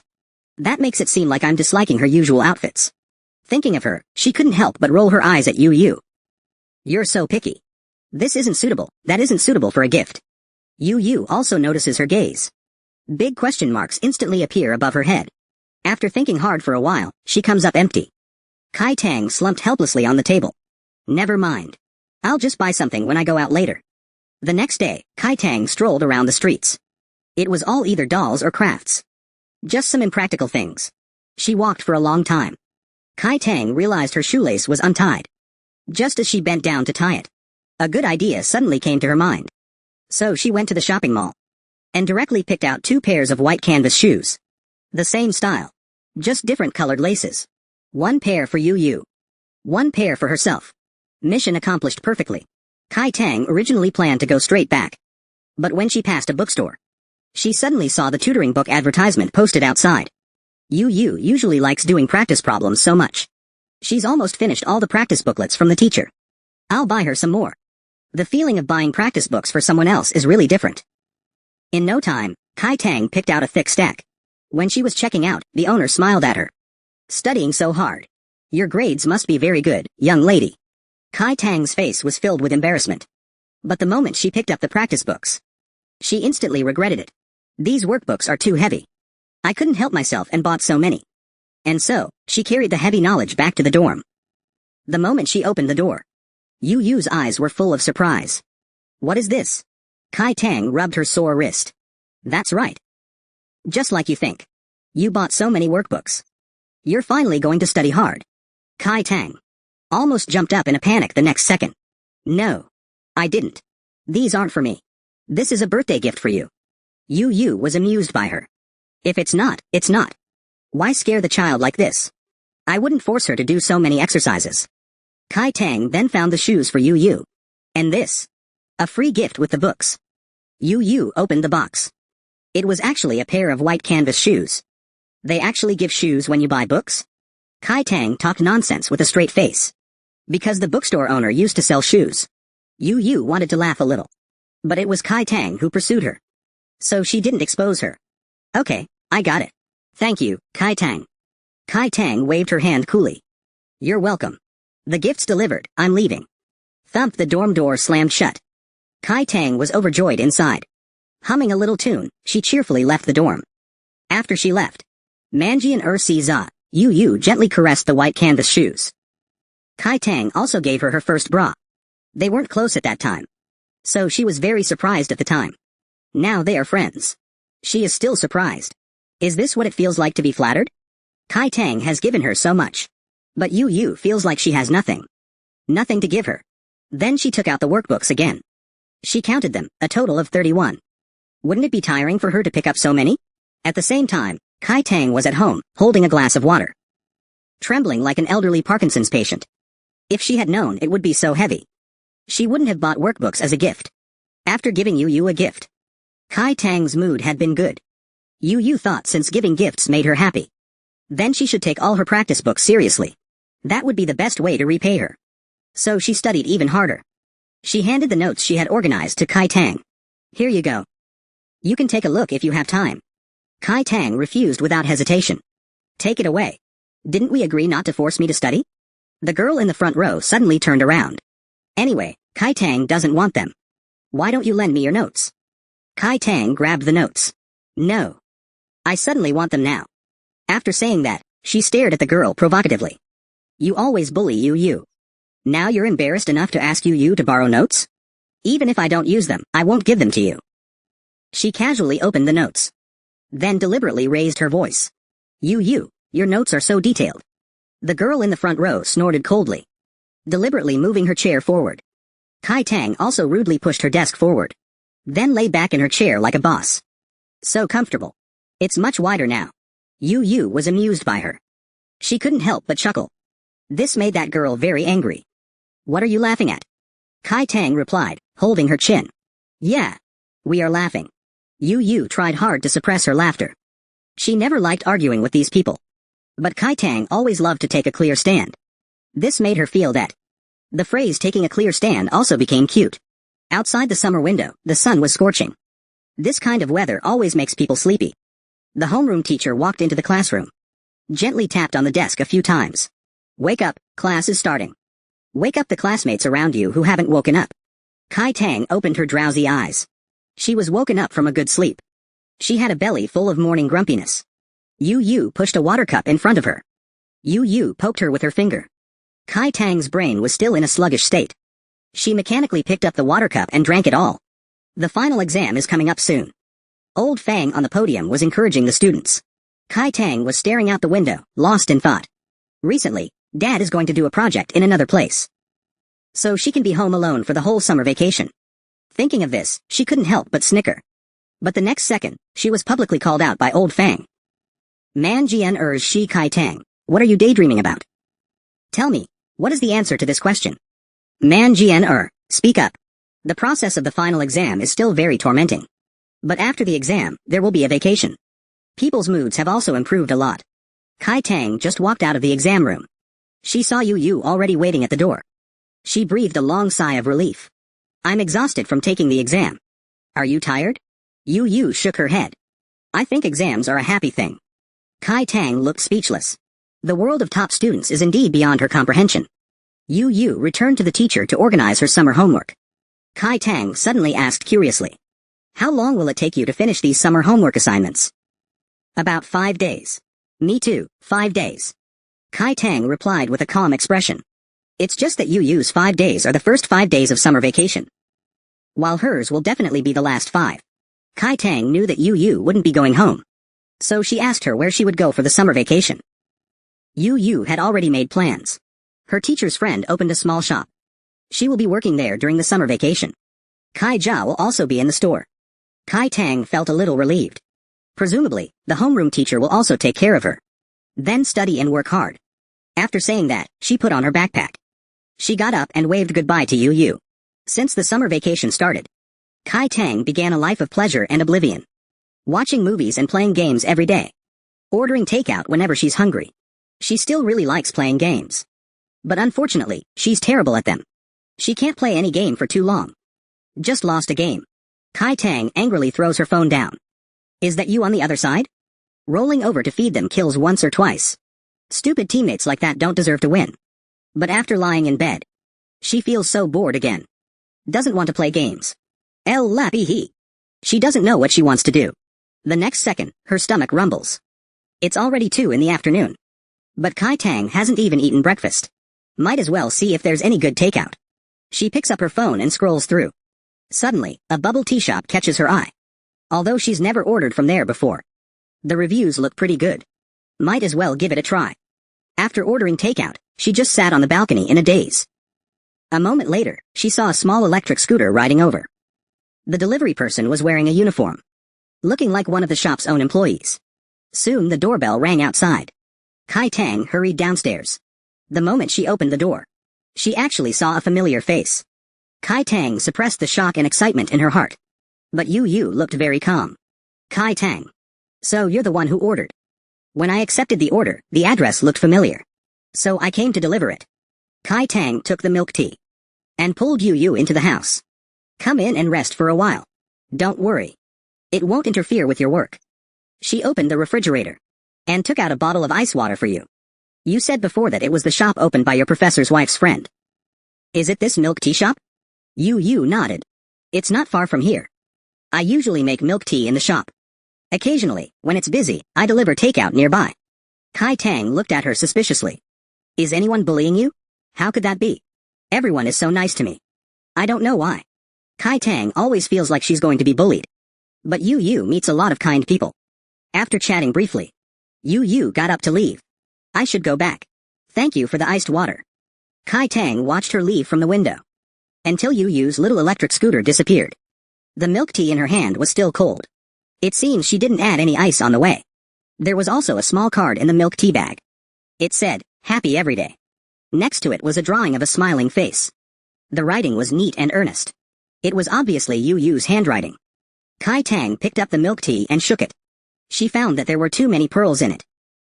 That makes it seem like I'm disliking her usual outfits. Thinking of her, she couldn't help but roll her eyes at Yu. You're so picky. This isn't suitable. That isn't suitable for a gift. Yu also notices her gaze. Big question marks instantly appear above her head. After thinking hard for a while, she comes up empty. Kai Tang slumped helplessly on the table. Never mind. I'll just buy something when I go out later. The next day, Kai Tang strolled around the streets. It was all either dolls or crafts. Just some impractical things. She walked for a long time. Kai Tang realized her shoelace was untied. Just as she bent down to tie it, a good idea suddenly came to her mind. So she went to the shopping mall and directly picked out 2 pairs of white canvas shoes. The same style, just different colored laces. 1 pair for Yu, 1 pair for herself. Mission accomplished perfectly. Kai Tang originally planned to go straight back. But when she passed a bookstore, she suddenly saw the tutoring book advertisement posted outside. Yu usually likes doing practice problems so much. She's almost finished all the practice booklets from the teacher. I'll buy her some more. The feeling of buying practice books for someone else is really different. In no time, Kai Tang picked out a thick stack. When she was checking out, the owner smiled at her. Studying so hard. Your grades must be very good, young lady. Kai Tang's face was filled with embarrassment. But the moment she picked up the practice books, she instantly regretted it. These workbooks are too heavy. I couldn't help myself and bought so many. And so, she carried the heavy knowledge back to the dorm. The moment she opened the door, Yu's eyes were full of surprise. What is this? Kai Tang rubbed her sore wrist. That's right. Just like you think. You bought so many workbooks. You're finally going to study hard. Kai Tang almost jumped up in a panic the next second. No. I didn't. These aren't for me. This is a birthday gift for you. Yu was amused by her. If it's not, it's not. Why scare the child like this? I wouldn't force her to do so many exercises. Kai Tang then found the shoes for Yu. And this. A free gift with the books. Yu opened the box. It was actually a pair of white canvas shoes. They actually give shoes when you buy books? Kai Tang talked nonsense with a straight face. Because the bookstore owner used to sell shoes. Yu wanted to laugh a little. But it was Kai Tang who pursued her. So she didn't expose her. Okay, I got it. Thank you, Kai Tang. Kai Tang waved her hand coolly. You're welcome. The gift's delivered, I'm leaving. Thump, the dorm door slammed shut. Kai Tang was overjoyed inside. Humming a little tune, she cheerfully left the dorm. After she left, Manji and Si Za, Yu gently caressed the white canvas shoes. Kai Tang also gave her her first bra. They weren't close at that time. So she was very surprised at the time. Now they are friends. She is still surprised. Is this what it feels like to be flattered? Kai Tang has given her so much. But Yu feels like she has nothing. Nothing to give her. Then she took out the workbooks again. She counted them, a total of 31. Wouldn't it be tiring for her to pick up so many? At the same time, Kai Tang was at home, holding a glass of water, trembling like an elderly Parkinson's patient. If she had known it would be so heavy, she wouldn't have bought workbooks as a gift. After giving Yu a gift, Kai Tang's mood had been good. Yu thought since giving gifts made her happy, then she should take all her practice books seriously. That would be the best way to repay her. So she studied even harder. She handed the notes she had organized to Kai Tang. Here you go. You can take a look if you have time. Kai Tang refused without hesitation. Take it away. Didn't we agree not to force me to study? The girl in the front row suddenly turned around. Anyway, Kai Tang doesn't want them. Why don't you lend me your notes? Kai Tang grabbed the notes. No. I suddenly want them now. After saying that, she stared at the girl provocatively. You always bully Yu. Now you're embarrassed enough to ask Yu to borrow notes? Even if I don't use them, I won't give them to you. She casually opened the notes, then deliberately raised her voice. Yu, your notes are so detailed. The girl in the front row snorted coldly, deliberately moving her chair forward. Kai Tang also rudely pushed her desk forward, then lay back in her chair like a boss. So comfortable. It's much wider now. Yu was amused by her. She couldn't help but chuckle. This made that girl very angry. What are you laughing at? Kai Tang replied, holding her chin. Yeah. We are laughing. Yu tried hard to suppress her laughter. She never liked arguing with these people. But Kai Tang always loved to take a clear stand. This made her feel that the phrase taking a clear stand also became cute. Outside the summer window, the sun was scorching. This kind of weather always makes people sleepy. The homeroom teacher walked into the classroom, gently tapped on the desk a few times. Wake up, class is starting. Wake up the classmates around you who haven't woken up. Kai Tang opened her drowsy eyes. She was woken up from a good sleep. She had a belly full of morning grumpiness. Yu pushed a water cup in front of her. Yu poked her with her finger. Kai Tang's brain was still in a sluggish state. She mechanically picked up the water cup and drank it all. The final exam is coming up soon. Old Fang on the podium was encouraging the students. Kai Tang was staring out the window, lost in thought. Recently, Dad is going to do a project in another place, so she can be home alone for the whole summer vacation. Thinking of this, she couldn't help but snicker. But the next second, she was publicly called out by Old Fang. Man Jian Shi Kai Tang, what are you daydreaming about? Tell me, what is the answer to this question? Man Jian speak up. The process of the final exam is still very tormenting. But after the exam, there will be a vacation. People's moods have also improved a lot. Kai Tang just walked out of the exam room. She saw Yu already waiting at the door. She breathed a long sigh of relief. I'm exhausted from taking the exam. Are you tired? Yu shook her head. I think exams are a happy thing. Kai Tang looked speechless. The world of top students is indeed beyond her comprehension. Yu returned to the teacher to organize her summer homework. Kai Tang suddenly asked curiously. How long will it take you to finish these summer homework assignments? About 5 days. Me too, 5 days. Kai Tang replied with a calm expression. It's just that Yu's 5 days are the first 5 days of summer vacation, while hers will definitely be the last 5. Kai Tang knew that Yu wouldn't be going home, so she asked her where she would go for the summer vacation. Yu had already made plans. Her teacher's friend opened a small shop. She will be working there during the summer vacation. Kai Jia will also be in the store. Kai Tang felt a little relieved. Presumably, the homeroom teacher will also take care of her. Then study and work hard. After saying that, she put on her backpack. She got up and waved goodbye to Yu. Since the summer vacation started, Kai Tang began a life of pleasure and oblivion. Watching movies and playing games every day. Ordering takeout whenever she's hungry. She still really likes playing games. But unfortunately, she's terrible at them. She can't play any game for too long. Just lost a game. Kai Tang angrily throws her phone down. Is that you on the other side? Rolling over to feed them kills once or twice. Stupid teammates like that don't deserve to win. But after lying in bed, she feels so bored again. Doesn't want to play games. El lappy he. She doesn't know what she wants to do. The next second, her stomach rumbles. It's already 2 in the afternoon. But Kai Tang hasn't even eaten breakfast. Might as well see if there's any good takeout. She picks up her phone and scrolls through. Suddenly, a bubble tea shop catches her eye. Although she's never ordered from there before, the reviews look pretty good. Might as well give it a try. After ordering takeout, she just sat on the balcony in a daze. A moment later, she saw a small electric scooter riding over. The delivery person was wearing a uniform, looking like one of the shop's own employees. Soon the doorbell rang outside. Kai Tang hurried downstairs. The moment she opened the door, she actually saw a familiar face. Kai Tang suppressed the shock and excitement in her heart. But Yu looked very calm. Kai Tang. So you're the one who ordered. When I accepted the order, the address looked familiar. So I came to deliver it. Kai Tang took the milk tea and pulled Yu into the house. Come in and rest for a while. Don't worry. It won't interfere with your work. She opened the refrigerator and took out a bottle of ice water for you. You said before that it was the shop opened by your professor's wife's friend. Is it this milk tea shop? Yu nodded. It's not far from here. I usually make milk tea in the shop. Occasionally, when it's busy, I deliver takeout nearby. Kai Tang looked at her suspiciously. Is anyone bullying you? How could that be? Everyone is so nice to me. I don't know why. Kai Tang always feels like she's going to be bullied. But Yu meets a lot of kind people. After chatting briefly, Yu got up to leave. I should go back. Thank you for the iced water. Kai Tang watched her leave from the window until Yu's little electric scooter disappeared. The milk tea in her hand was still cold. It seems she didn't add any ice on the way. There was also a small card in the milk tea bag. It said, "Happy every day." Next to it was a drawing of a smiling face. The writing was neat and earnest. It was obviously Yu's handwriting. Kai Tang picked up the milk tea and shook it. She found that there were too many pearls in it.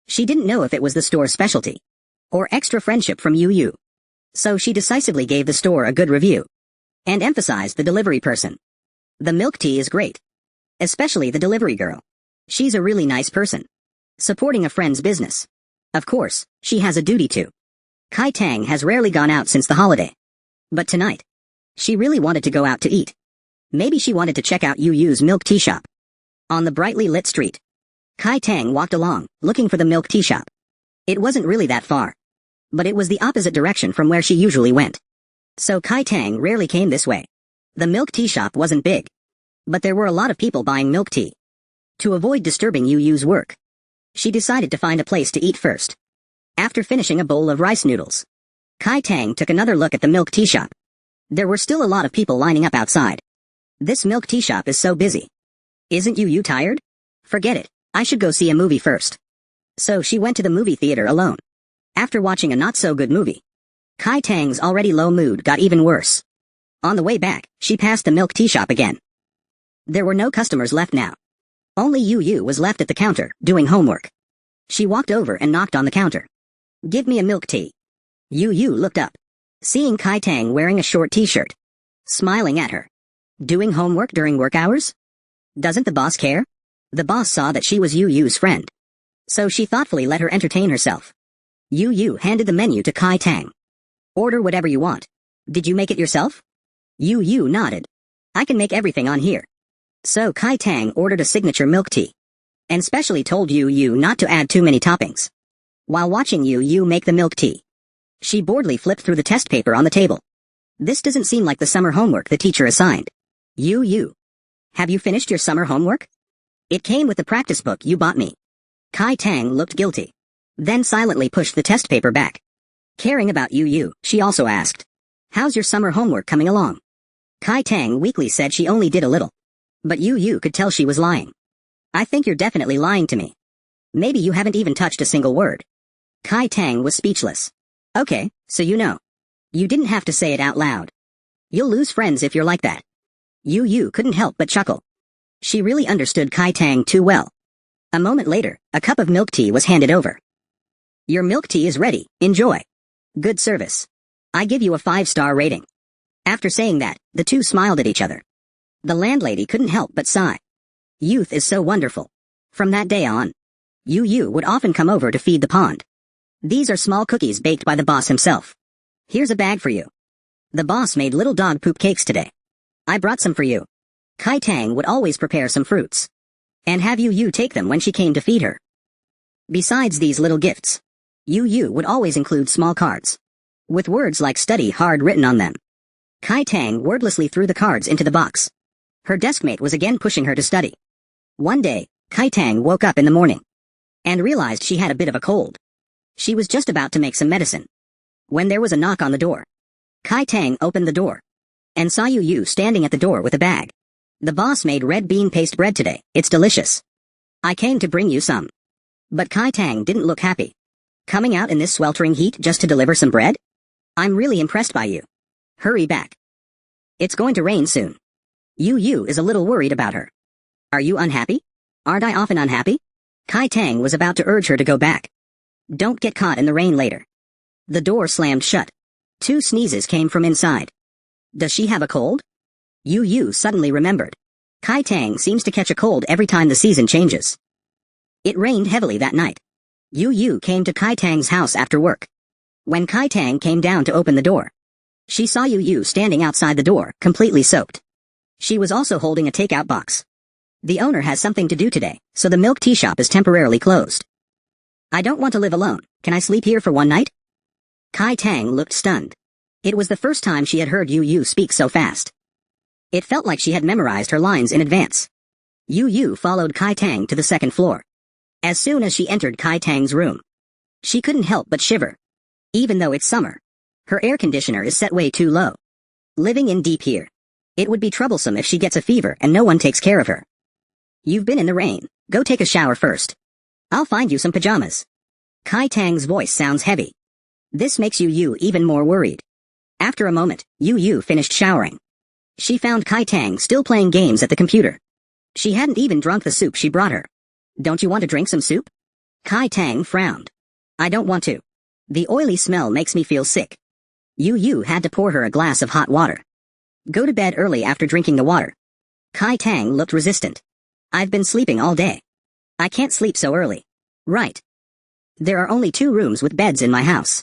She didn't know if it was the store's specialty or extra friendship from Yu. So she decisively gave the store a good review and emphasized the delivery person. The milk tea is great. Especially the delivery girl. She's a really nice person. Supporting a friend's business. Of course, she has a duty to. Kai Tang has rarely gone out since the holiday. But tonight, she really wanted to go out to eat. Maybe she wanted to check out Yu's milk tea shop. On the brightly lit street, Kai Tang walked along, looking for the milk tea shop. It wasn't really that far. But it was the opposite direction from where she usually went. So Kai Tang rarely came this way. The milk tea shop wasn't big. But there were a lot of people buying milk tea. To avoid disturbing Yu's work, she decided to find a place to eat first. After finishing a bowl of rice noodles, Kai Tang took another look at the milk tea shop. There were still a lot of people lining up outside. This milk tea shop is so busy. Isn't Yu tired? Forget it, I should go see a movie first. So she went to the movie theater alone. After watching a not-so-good movie, Kai Tang's already low mood got even worse. On the way back, she passed the milk tea shop again. There were no customers left now. Only Yu was left at the counter, doing homework. She walked over and knocked on the counter. Give me a milk tea. Yu looked up, seeing Kai Tang wearing a short t-shirt, smiling at her. Doing homework during work hours? Doesn't the boss care? The boss saw that she was Yu's friend. So she thoughtfully let her entertain herself. Yu handed the menu to Kai Tang. Order whatever you want. Did you make it yourself? Yu nodded. I can make everything on here. So Kai Tang ordered a signature milk tea, and specially told Yu not to add too many toppings. While watching Yu make the milk tea, she boredly flipped through the test paper on the table. This doesn't seem like the summer homework the teacher assigned. Yu. Have you finished your summer homework? It came with the practice book you bought me. Kai Tang looked guilty, then silently pushed the test paper back. Caring about Yu, she also asked, How's your summer homework coming along? Kai Tang weakly said she only did a little. But Yu could tell she was lying. I think you're definitely lying to me. Maybe you haven't even touched a single word. Kai Tang was speechless. Okay, so you know. You didn't have to say it out loud. You'll lose friends if you're like that. Yu couldn't help but chuckle. She really understood Kai Tang too well. A moment later, a cup of milk tea was handed over. Your milk tea is ready, enjoy. Good service. I give you a 5-star rating. After saying that, the two smiled at each other. The landlady couldn't help but sigh. Youth is so wonderful. From that day on, Yu would often come over to feed the pond. These are small cookies baked by the boss himself. Here's a bag for you. The boss made little dog poop cakes today. I brought some for you. Kai Tang would always prepare some fruits and have Yu take them when she came to feed her. Besides these little gifts, Yu would always include small cards with words like study hard written on them. Kai Tang wordlessly threw the cards into the box. Her deskmate was again pushing her to study. One day, Kai Tang woke up in the morning and realized she had a bit of a cold. She was just about to make some medicine when there was a knock on the door. Kai Tang opened the door and saw Yu Yu standing at the door with a bag. The boss made red bean paste bread today. It's delicious. I came to bring you some. But Kai Tang didn't look happy. Coming out in this sweltering heat just to deliver some bread? I'm really impressed by you. Hurry back. It's going to rain soon. Yu Yu is a little worried about her. Are you unhappy? Aren't I often unhappy? Kai Tang was about to urge her to go back. Don't get caught in the rain later. The door slammed shut. 2 sneezes came from inside. Does she have a cold? Yu Yu suddenly remembered. Kai Tang seems to catch a cold every time the season changes. It rained heavily that night. Yu Yu came to Kai Tang's house after work. When Kai Tang came down to open the door, she saw Yu Yu standing outside the door, completely soaked. She was also holding a takeout box. The owner has something to do today, so the milk tea shop is temporarily closed. I don't want to live alone. Can I sleep here for one night? Kai Tang looked stunned. It was the first time she had heard Yu Yu speak so fast. It felt like she had memorized her lines in advance. Yu Yu followed Kai Tang to the 2nd floor. As soon as she entered Kai Tang's room, she couldn't help but shiver. Even though it's summer, her air conditioner is set way too low. Living in deep here, it would be troublesome if she gets a fever and no one takes care of her. You've been in the rain. Go take a shower first. I'll find you some pajamas. Kai Tang's voice sounds heavy. This makes Yu Yu even more worried. After a moment, Yu Yu finished showering. She found Kai Tang still playing games at the computer. She hadn't even drunk the soup she brought her. Don't you want to drink some soup? Kai Tang frowned. I don't want to. The oily smell makes me feel sick. Yu Yu had to pour her a glass of hot water. Go to bed early after drinking the water. Kai Tang looked resistant. I've been sleeping all day. I can't sleep so early. Right. There are only 2 rooms with beds in my house.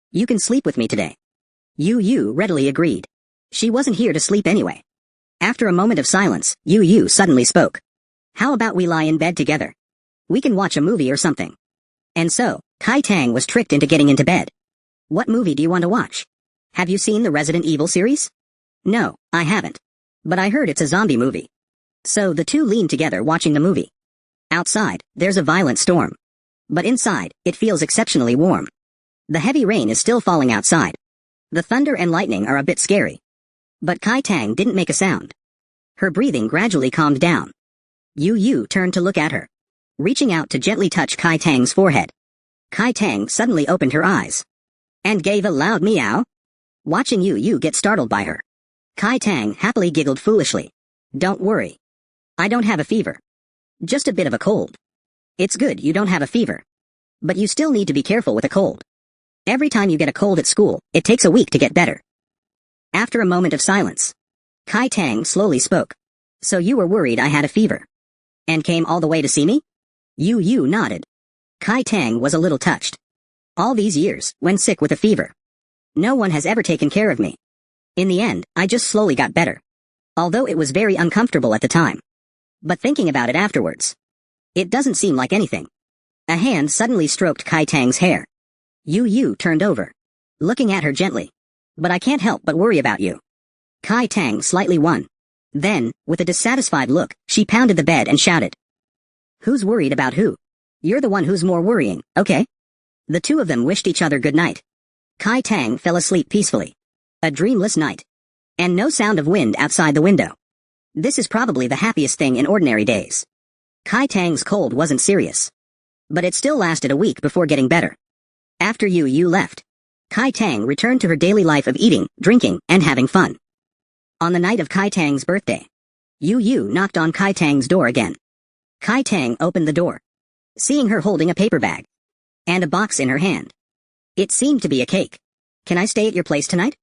You can sleep with me today. Yu Yu readily agreed. She wasn't here to sleep anyway. After a moment of silence, Yu Yu suddenly spoke. How about we lie in bed together? We can watch a movie or something. And so, Kai Tang was tricked into getting into bed. What movie do you want to watch? Have you seen the Resident Evil series? No, I haven't. But I heard it's a zombie movie. So the 2 leaned together watching the movie. Outside, there's a violent storm. But inside, it feels exceptionally warm. The heavy rain is still falling outside. The thunder and lightning are a bit scary. But Kai Tang didn't make a sound. Her breathing gradually calmed down. Yu Yu turned to look at her, reaching out to gently touch Kai Tang's forehead. Kai Tang suddenly opened her eyes and gave a loud meow. Watching Yu Yu get startled by her, Kai Tang happily giggled foolishly. Don't worry. I don't have a fever. Just a bit of a cold. It's good you don't have a fever. But you still need to be careful with a cold. Every time you get a cold at school, it takes a week to get better. After a moment of silence, Kai Tang slowly spoke. So you were worried I had a fever? And came all the way to see me? Yu Yu nodded. Kai Tang was a little touched. All these years, when sick with a fever, no one has ever taken care of me. In the end, I just slowly got better. Although it was very uncomfortable at the time. But thinking about it afterwards, it doesn't seem like anything. A hand suddenly stroked Kai Tang's hair. Yu Yu turned over, looking at her gently. But I can't help but worry about you. Kai Tang slightly won. Then, with a dissatisfied look, she pounded the bed and shouted. Who's worried about who? You're the one who's more worrying, okay? The 2 of them wished each other good night. Kai Tang fell asleep peacefully. A dreamless night. And no sound of wind outside the window. This is probably the happiest thing in ordinary days. Kai Tang's cold wasn't serious. But it still lasted a week before getting better. After Yu Yu left, Kai Tang returned to her daily life of eating, drinking, and having fun. On the night of Kai Tang's birthday, Yu Yu knocked on Kai Tang's door again. Kai Tang opened the door, seeing her holding a paper bag and a box in her hand. It seemed to be a cake. Can I stay at your place tonight?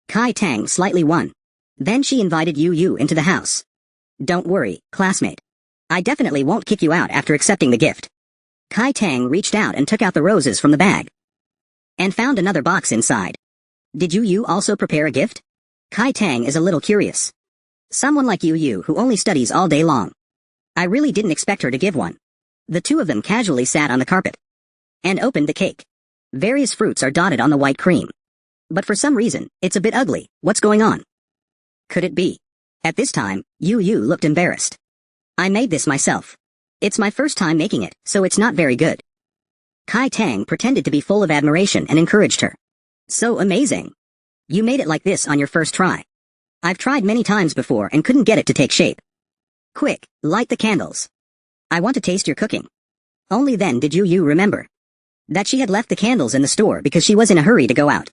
Kai Tang slightly won. Then she invited Yu Yu into the house. Don't worry, classmate. I definitely won't kick you out after accepting the gift. Kai Tang reached out and took out the roses from the bag and found another box inside. Did Yu Yu also prepare a gift? Kai Tang is a little curious. Someone like Yu Yu who only studies all day long. I really didn't expect her to give one. The 2 of them casually sat on the carpet and opened the cake. Various fruits are dotted on the white cream. But for some reason, it's a bit ugly. What's going on? Could it be? At this time, Yu Yu looked embarrassed. I made this myself. It's my first time making it, so it's not very good. Kai Tang pretended to be full of admiration and encouraged her. So amazing. You made it like this on your first try. I've tried many times before and couldn't get it to take shape. Quick, light the candles. I want to taste your cooking. Only then did you remember that she had left the candles in the store because she was in a hurry to go out.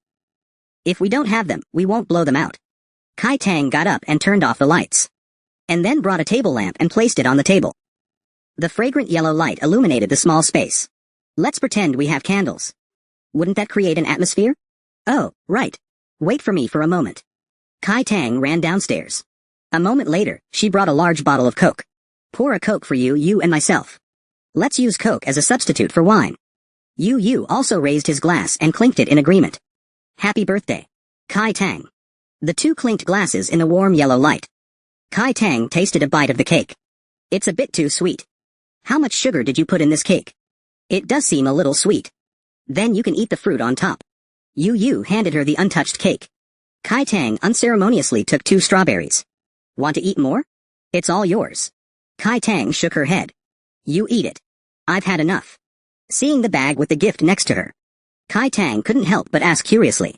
If we don't have them, we won't blow them out. Kai Tang got up and turned off the lights, and then brought a table lamp and placed it on the table. The fragrant yellow light illuminated the small space. Let's pretend we have candles. Wouldn't that create an atmosphere? Oh, right. Wait for me for a moment. Kai Tang ran downstairs. A moment later, she brought a large bottle of Coke. Pour a Coke for you and myself. Let's use Coke as a substitute for wine. Yu also raised his glass and clinked it in agreement. Happy birthday, Kai Tang. The two clinked glasses in the warm yellow light. Kai Tang tasted a bite of the cake. It's a bit too sweet. How much sugar did you put in this cake? It does seem a little sweet. Then you can eat the fruit on top. Yu handed her the untouched cake. Kai Tang unceremoniously took 2 strawberries. Want to eat more? It's all yours. Kai Tang shook her head. You eat it. I've had enough. Seeing the bag with the gift next to her, Kai Tang couldn't help but ask curiously.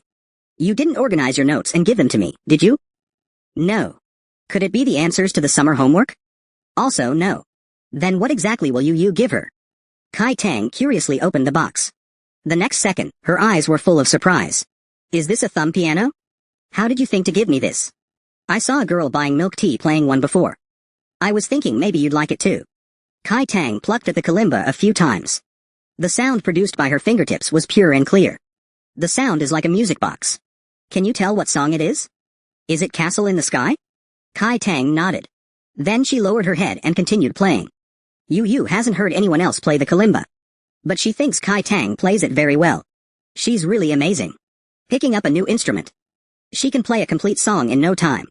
You didn't organize your notes and give them to me, did you? No. Could it be the answers to the summer homework? Also no. Then what exactly will you give her? Kai Tang curiously opened the box. The next second, her eyes were full of surprise. Is this a thumb piano? How did you think to give me this? I saw a girl buying milk tea playing one before. I was thinking maybe you'd like it too. Kai Tang plucked at the kalimba a few times. The sound produced by her fingertips was pure and clear. The sound is like a music box. Can you tell what song it is? Is it Castle in the Sky? Kai Tang nodded. Then she lowered her head and continued playing. Yu hasn't heard anyone else play the kalimba, but she thinks Kai Tang plays it very well. She's really amazing. Picking up a new instrument. She can play a complete song in no time.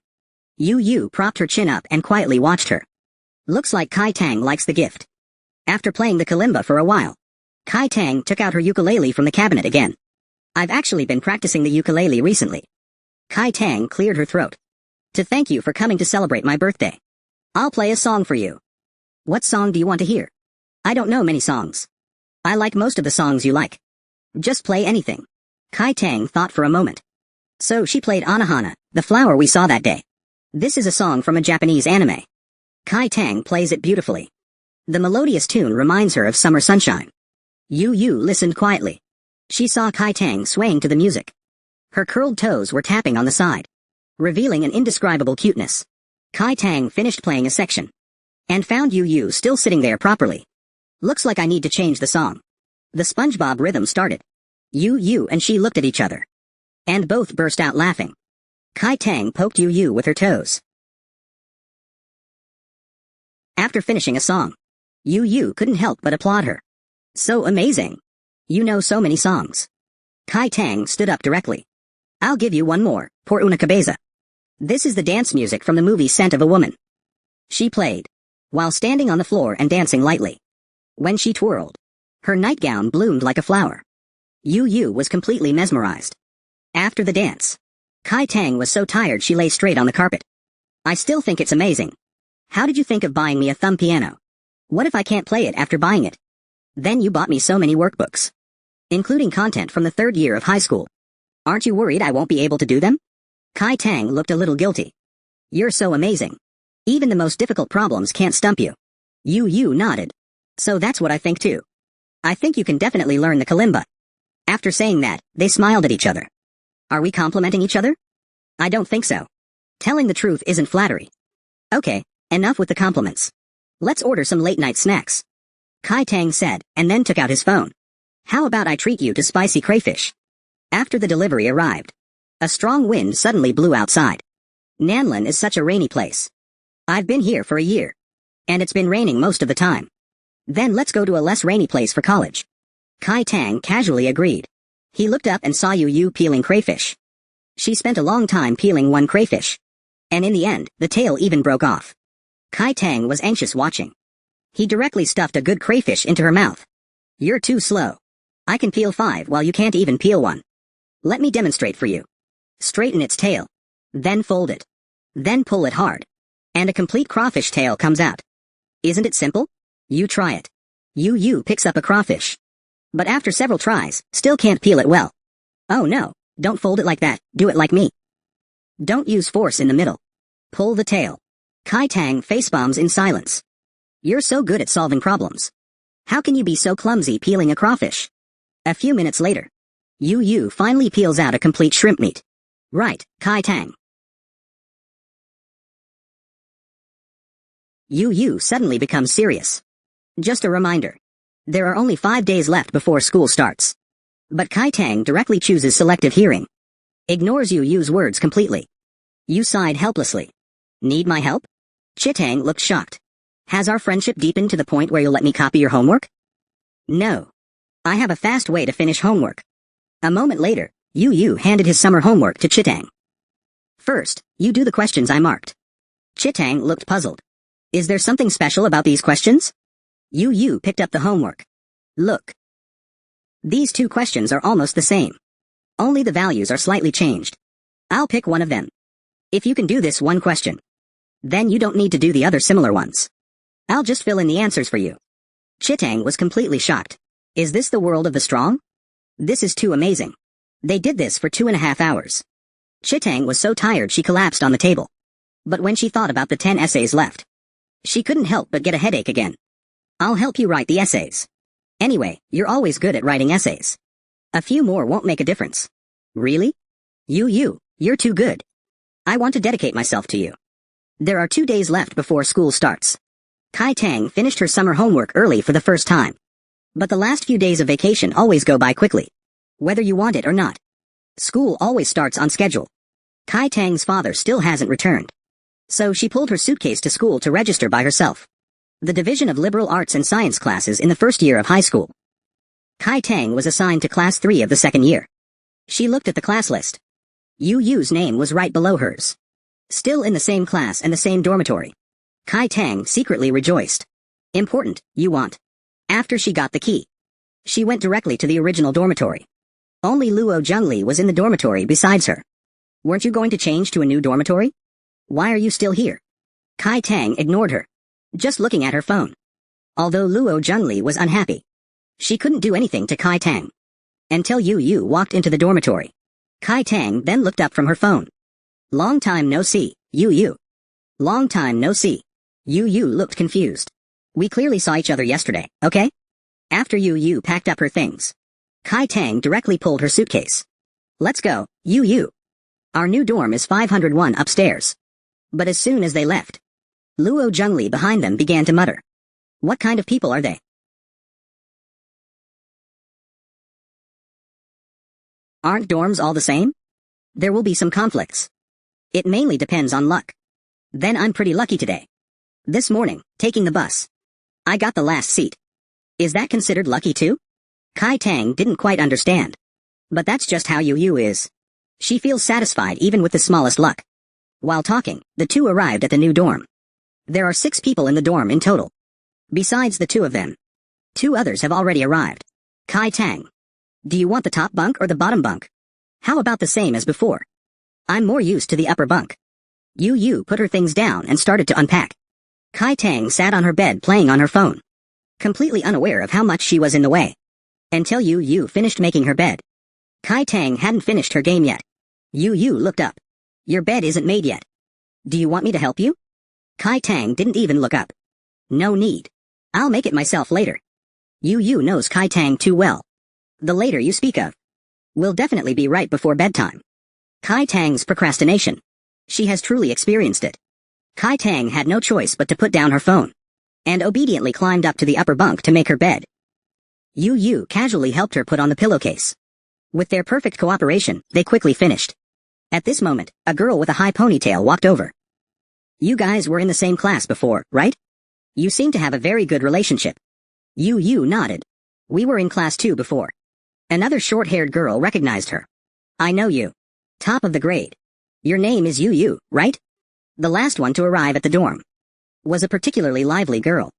Yu propped her chin up and quietly watched her. Looks like Kai Tang likes the gift. After playing the kalimba for a while, Kai Tang took out her ukulele from the cabinet again. I've actually been practicing the ukulele recently. Kai Tang cleared her throat. To thank you for coming to celebrate my birthday. I'll play a song for you. What song do you want to hear? I don't know many songs. I like most of the songs you like. Just play anything. Kai Tang thought for a moment. So she played Anohana, the flower we saw that day. This is a song from a Japanese anime. Kai Tang plays it beautifully. The melodious tune reminds her of summer sunshine. Yu listened quietly. She saw Kai Tang swaying to the music. Her curled toes were tapping on the side, revealing an indescribable cuteness. Kai Tang finished playing a section, and found Yu still sitting there properly. Looks like I need to change the song. The SpongeBob rhythm started. Yu and she looked at each other, and both burst out laughing. Kai Tang poked Yu with her toes. After finishing a song, Yu couldn't help but applaud her. So amazing. You know so many songs. Kai Tang stood up directly. I'll give you one more, por una cabeza. This is the dance music from the movie Scent of a Woman. She played, while standing on the floor and dancing lightly. When she twirled, her nightgown bloomed like a flower. Yu was completely mesmerized. After the dance, Kai Tang was so tired she lay straight on the carpet. I still think it's amazing. How did you think of buying me a thumb piano? What if I can't play it after buying it? Then you bought me so many workbooks, including content from the 3rd year of high school. Aren't you worried I won't be able to do them? Kai Tang looked a little guilty. You're so amazing. Even the most difficult problems can't stump you. Yu nodded. So that's what I think too. I think you can definitely learn the kalimba. After saying that, they smiled at each other. Are we complimenting each other? I don't think so. Telling the truth isn't flattery. Okay, enough with the compliments. Let's order some late-night snacks. Kai Tang said, and then took out his phone. How about I treat you to spicy crayfish? After the delivery arrived, a strong wind suddenly blew outside. Nanlin is such a rainy place. I've been here for a year, and it's been raining most of the time. Then let's go to a less rainy place for college. Kai Tang casually agreed. He looked up and saw Yu peeling crayfish. She spent a long time peeling one crayfish, and in the end, the tail even broke off. Kai Tang was anxious watching. He directly stuffed a good crayfish into her mouth. You're too slow. I can peel 5 while you can't even peel one. Let me demonstrate for you. Straighten its tail. Then fold it. Then pull it hard. And a complete crawfish tail comes out. Isn't it simple? You try it. Yu picks up a crawfish, but after several tries, still can't peel it well. Oh no, Don't fold it like that, do it like me. Don't use force in the middle. Pull the tail. Kai Tang facepalms in silence. You're so good at solving problems. How can you be so clumsy peeling a crawfish? A few minutes later, Yu finally peels out a complete shrimp meat. Right, Kai Tang. Yu suddenly becomes serious. Just a reminder. There are only 5 days left before school starts. But Kai Tang directly chooses selective hearing. Ignores Yu's words completely. Yu sighed helplessly. Need my help? Chitang looked shocked. Has our friendship deepened to the point where you'll let me copy your homework? No. I have a fast way to finish homework. A moment later, Yu handed his summer homework to Chitang. First, you do the questions I marked. Chitang looked puzzled. Is there something special about these questions? Yu picked up the homework. Look. These 2 questions are almost the same. Only the values are slightly changed. I'll pick one of them. If you can do this one question, then you don't need to do the other similar ones. I'll just fill in the answers for you. Chitang was completely shocked. Is this the world of the strong? This is too amazing. They did this for 2.5 hours. Chitang was so tired she collapsed on the table. But when she thought about the 10 essays left, she couldn't help but get a headache again. I'll help you write the essays. Anyway, you're always good at writing essays. A few more won't make a difference. Really? You're too good. I want to dedicate myself to you. There are 2 days left before school starts. Kai Tang finished her summer homework early for the first time. But the last few days of vacation always go by quickly. Whether you want it or not. School always starts on schedule. Kai Tang's father still hasn't returned. So she pulled her suitcase to school to register by herself. The Division of Liberal Arts and Science classes in the first year of high school. Kai Tang was assigned to class 3 of the second year. She looked at the class list. Yu's name was right below hers. Still in the same class and the same dormitory. Kai Tang secretly rejoiced. Important, you want. After she got the key, she went directly to the original dormitory. Only Luo Zhengli was in the dormitory besides her. Weren't you going to change to a new dormitory? Why are you still here? Kai Tang ignored her, just looking at her phone. Although Luo Zhengli was unhappy, she couldn't do anything to Kai Tang. Until Yu walked into the dormitory. Kai Tang then looked up from her phone. Long time no see, Yu. Long time no see. Yu looked confused. We clearly saw each other yesterday, okay? After Yu packed up her things, Kai Tang directly pulled her suitcase. Let's go, Yu. Our new dorm is 501 upstairs. But as soon as they left, Luo Zhengli behind them began to mutter. What kind of people are they? Aren't dorms all the same? There will be some conflicts. It mainly depends on luck. Then I'm pretty lucky today. This morning, taking the bus, I got the last seat. Is that considered lucky too? Kai Tang didn't quite understand. But that's just how Yu is. She feels satisfied even with the smallest luck. While talking, the 2 arrived at the new dorm. There are 6 people in the dorm in total. Besides the 2 of them, 2 others have already arrived. Kai Tang. Do you want the top bunk or the bottom bunk? How about the same as before? I'm more used to the upper bunk. Yu put her things down and started to unpack. Kai Tang sat on her bed playing on her phone, completely unaware of how much she was in the way. Until Yu finished making her bed. Kai Tang hadn't finished her game yet. Yu looked up. Your bed isn't made yet. Do you want me to help you? Kai Tang didn't even look up. No need. I'll make it myself later. Yu knows Kai Tang too well. The later you speak of will definitely be right before bedtime. Kai Tang's procrastination. She has truly experienced it. Kai Tang had no choice but to put down her phone and obediently climbed up to the upper bunk to make her bed. Yu casually helped her put on the pillowcase. With their perfect cooperation, they quickly finished. At this moment, a girl with a high ponytail walked over. You guys were in the same class before, right? You seem to have a very good relationship. Yu nodded. We were in class 2 before. Another short-haired girl recognized her. I know you. Top of the grade. Your name is Yu, right? The last one to arrive at the dorm was a particularly lively girl.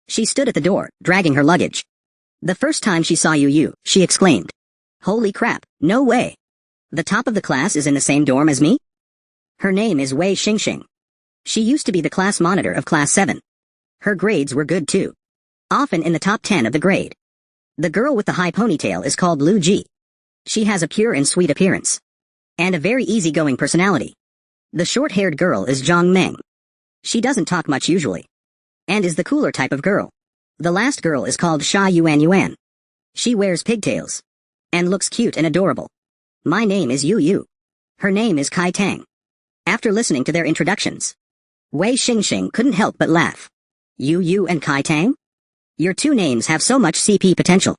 She stood at the door, dragging her luggage. The first time she saw Yu, she exclaimed. Holy crap, no way. The top of the class is in the same dorm as me? Her name is Wei Xingxing. She used to be the class monitor of class 7. Her grades were good too. Often in the top 10 of the grade. The girl with the high ponytail is called Lu Ji. She has a pure and sweet appearance. and a very easygoing personality. The short-haired girl is Zhang Meng. She doesn't talk much usually, and is the cooler type of girl. The last girl is called Sha Yuan Yuan. She wears pigtails, and looks cute and adorable. My name is Yu Yu. Her name is Kai Tang. After listening to their introductions, Wei Xingxing couldn't help but laugh. Yu Yu and Kai Tang? Your two names have so much CP potential.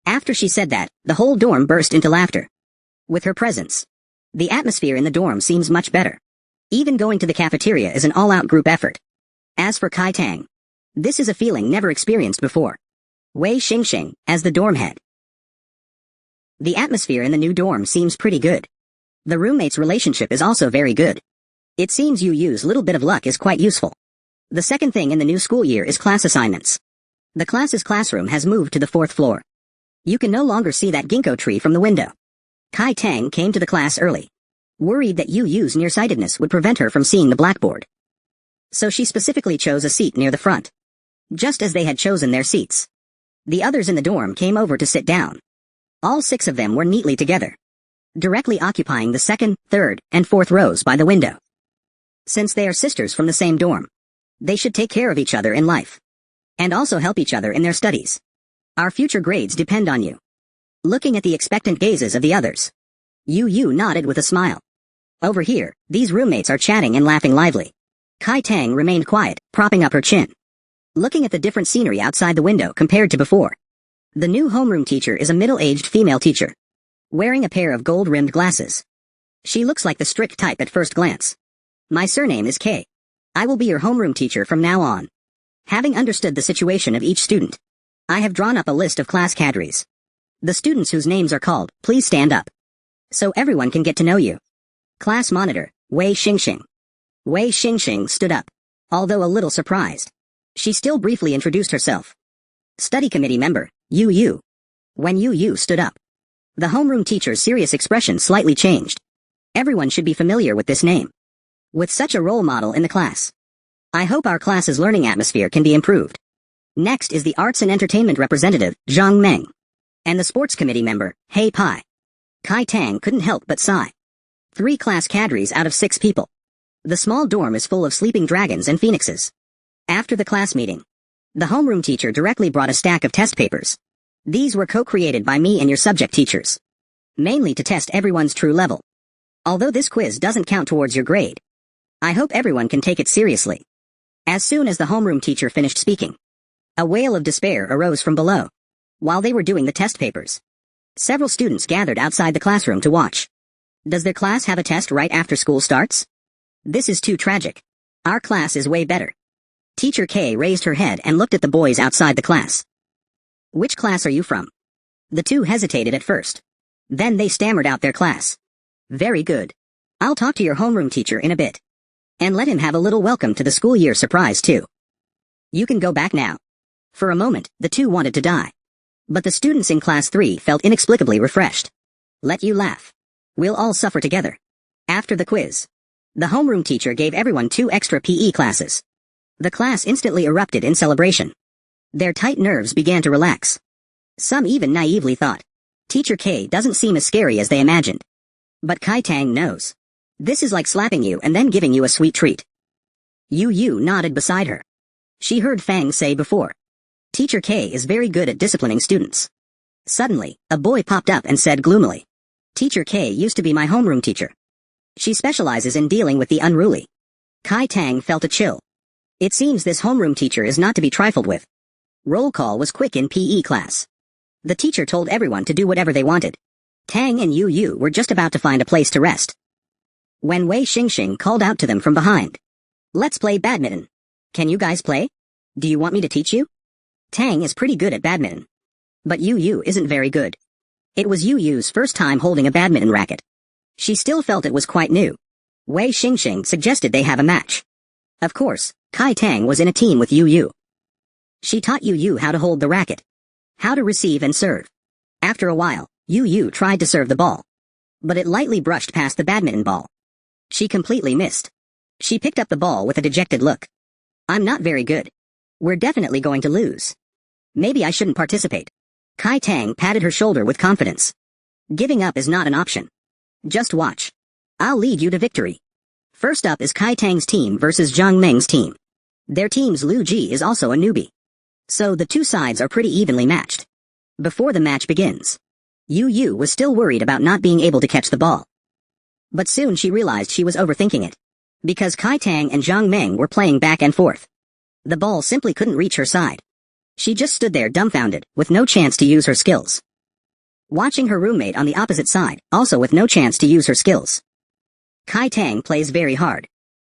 After she said that, the whole dorm burst into laughter. With her presence, the atmosphere in the dorm seems much better. Even going to the cafeteria is an all-out group effort. As for Kai Tang, this is a feeling never experienced before. Wei Xingxing, as the dorm head. The atmosphere in the new dorm seems pretty good. The roommates' relationship is also very good. It seems Yu Yu's little bit of luck is quite useful. The second thing in the new school year is class assignments. The class's classroom has moved to the 4th floor. You can no longer see that ginkgo tree from the window. Kai Tang came to the class early, worried that Yu Yu's nearsightedness would prevent her from seeing the blackboard. So she specifically chose a seat near the front, just as they had chosen their seats. The others in the dorm came over to sit down. All 6 of them were neatly together, directly occupying the 2nd, 3rd, and 4th rows by the window. Since they are sisters from the same dorm, they should take care of each other in life, and also help each other in their studies. Our future grades depend on you. Looking at the expectant gazes of the others, Yu Yu nodded with a smile. Over here, these roommates are chatting and laughing lively. Kai Tang remained quiet, propping up her chin, looking at the different scenery outside the window compared to before. The new homeroom teacher is a middle-aged female teacher, wearing a pair of gold-rimmed glasses. She looks like the strict type at first glance. My surname is K. I will be your homeroom teacher from now on. Having understood the situation of each student, I have drawn up a list of class cadres. The students whose names are called, please stand up, so everyone can get to know you. Class monitor, Wei Xingxing. Wei Xingxing stood up, although a little surprised. She still briefly introduced herself. Study committee member, Yu Yu. When Yu Yu stood up, the homeroom teacher's serious expression slightly changed. Everyone should be familiar with this name. With such a role model in the class, I hope our class's learning atmosphere can be improved. Next is the arts and entertainment representative, Zhang Meng, and the sports committee member, Hei Pai. Kai Tang couldn't help but sigh. 3 class cadres out of 6 people. The small dorm is full of sleeping dragons and phoenixes. After the class meeting, the homeroom teacher directly brought a stack of test papers. These were co-created by me and your subject teachers, mainly to test everyone's true level. Although this quiz doesn't count towards your grade, I hope everyone can take it seriously. As soon as the homeroom teacher finished speaking, a wail of despair arose from below. While they were doing the test papers, several students gathered outside the classroom to watch. Does their class have a test right after school starts? This is too tragic. Our class is way better. Teacher K raised her head and looked at the boys outside the class. Which class are you from? The 2 hesitated at first. Then they stammered out their class. Very good. I'll talk to your homeroom teacher in a bit, and let him have a little welcome to the school year surprise too. You can go back now. For a moment, the 2 wanted to die. But the students in class 3 felt inexplicably refreshed. Let you laugh. We'll all suffer together. After the quiz, the homeroom teacher gave everyone 2 extra PE classes. The class instantly erupted in celebration. Their tight nerves began to relax. Some even naively thought, Teacher K doesn't seem as scary as they imagined. But Kai Tang knows. This is like slapping you and then giving you a sweet treat. Yu Yu nodded beside her. She heard Fang say before, Teacher K is very good at disciplining students. Suddenly, a boy popped up and said gloomily, Teacher K used to be my homeroom teacher. She specializes in dealing with the unruly. Kai Tang felt a chill. It seems this homeroom teacher is not to be trifled with. Roll call was quick in PE class. The teacher told everyone to do whatever they wanted. Tang and Yu Yu were just about to find a place to rest, when Wei Xingxing called out to them from behind. Let's play badminton. Can you guys play? Do you want me to teach you? Tang is pretty good at badminton, but Yu Yu isn't very good. It was Yu Yu's first time holding a badminton racket. She still felt it was quite new. Wei Xingxing suggested they have a match. Of course, Kai Tang was in a team with Yu Yu. She taught Yu Yu how to hold the racket, how to receive and serve. After a while, Yu Yu tried to serve the ball, but it lightly brushed past the badminton ball. She completely missed. She picked up the ball with a dejected look. I'm not very good. We're definitely going to lose. Maybe I shouldn't participate. Kai Tang patted her shoulder with confidence. Giving up is not an option. Just watch. I'll lead you to victory. First up is Kai Tang's team versus Zhang Meng's team. Their team's Lu Ji is also a newbie. So the two sides are pretty evenly matched. Before the match begins, Yu was still worried about not being able to catch the ball. But soon she realized she was overthinking it. Because Kai Tang and Zhang Meng were playing back and forth. The ball simply couldn't reach her side. She just stood there dumbfounded, with no chance to use her skills. Watching her roommate on the opposite side, also with no chance to use her skills. Kai Tang plays very hard.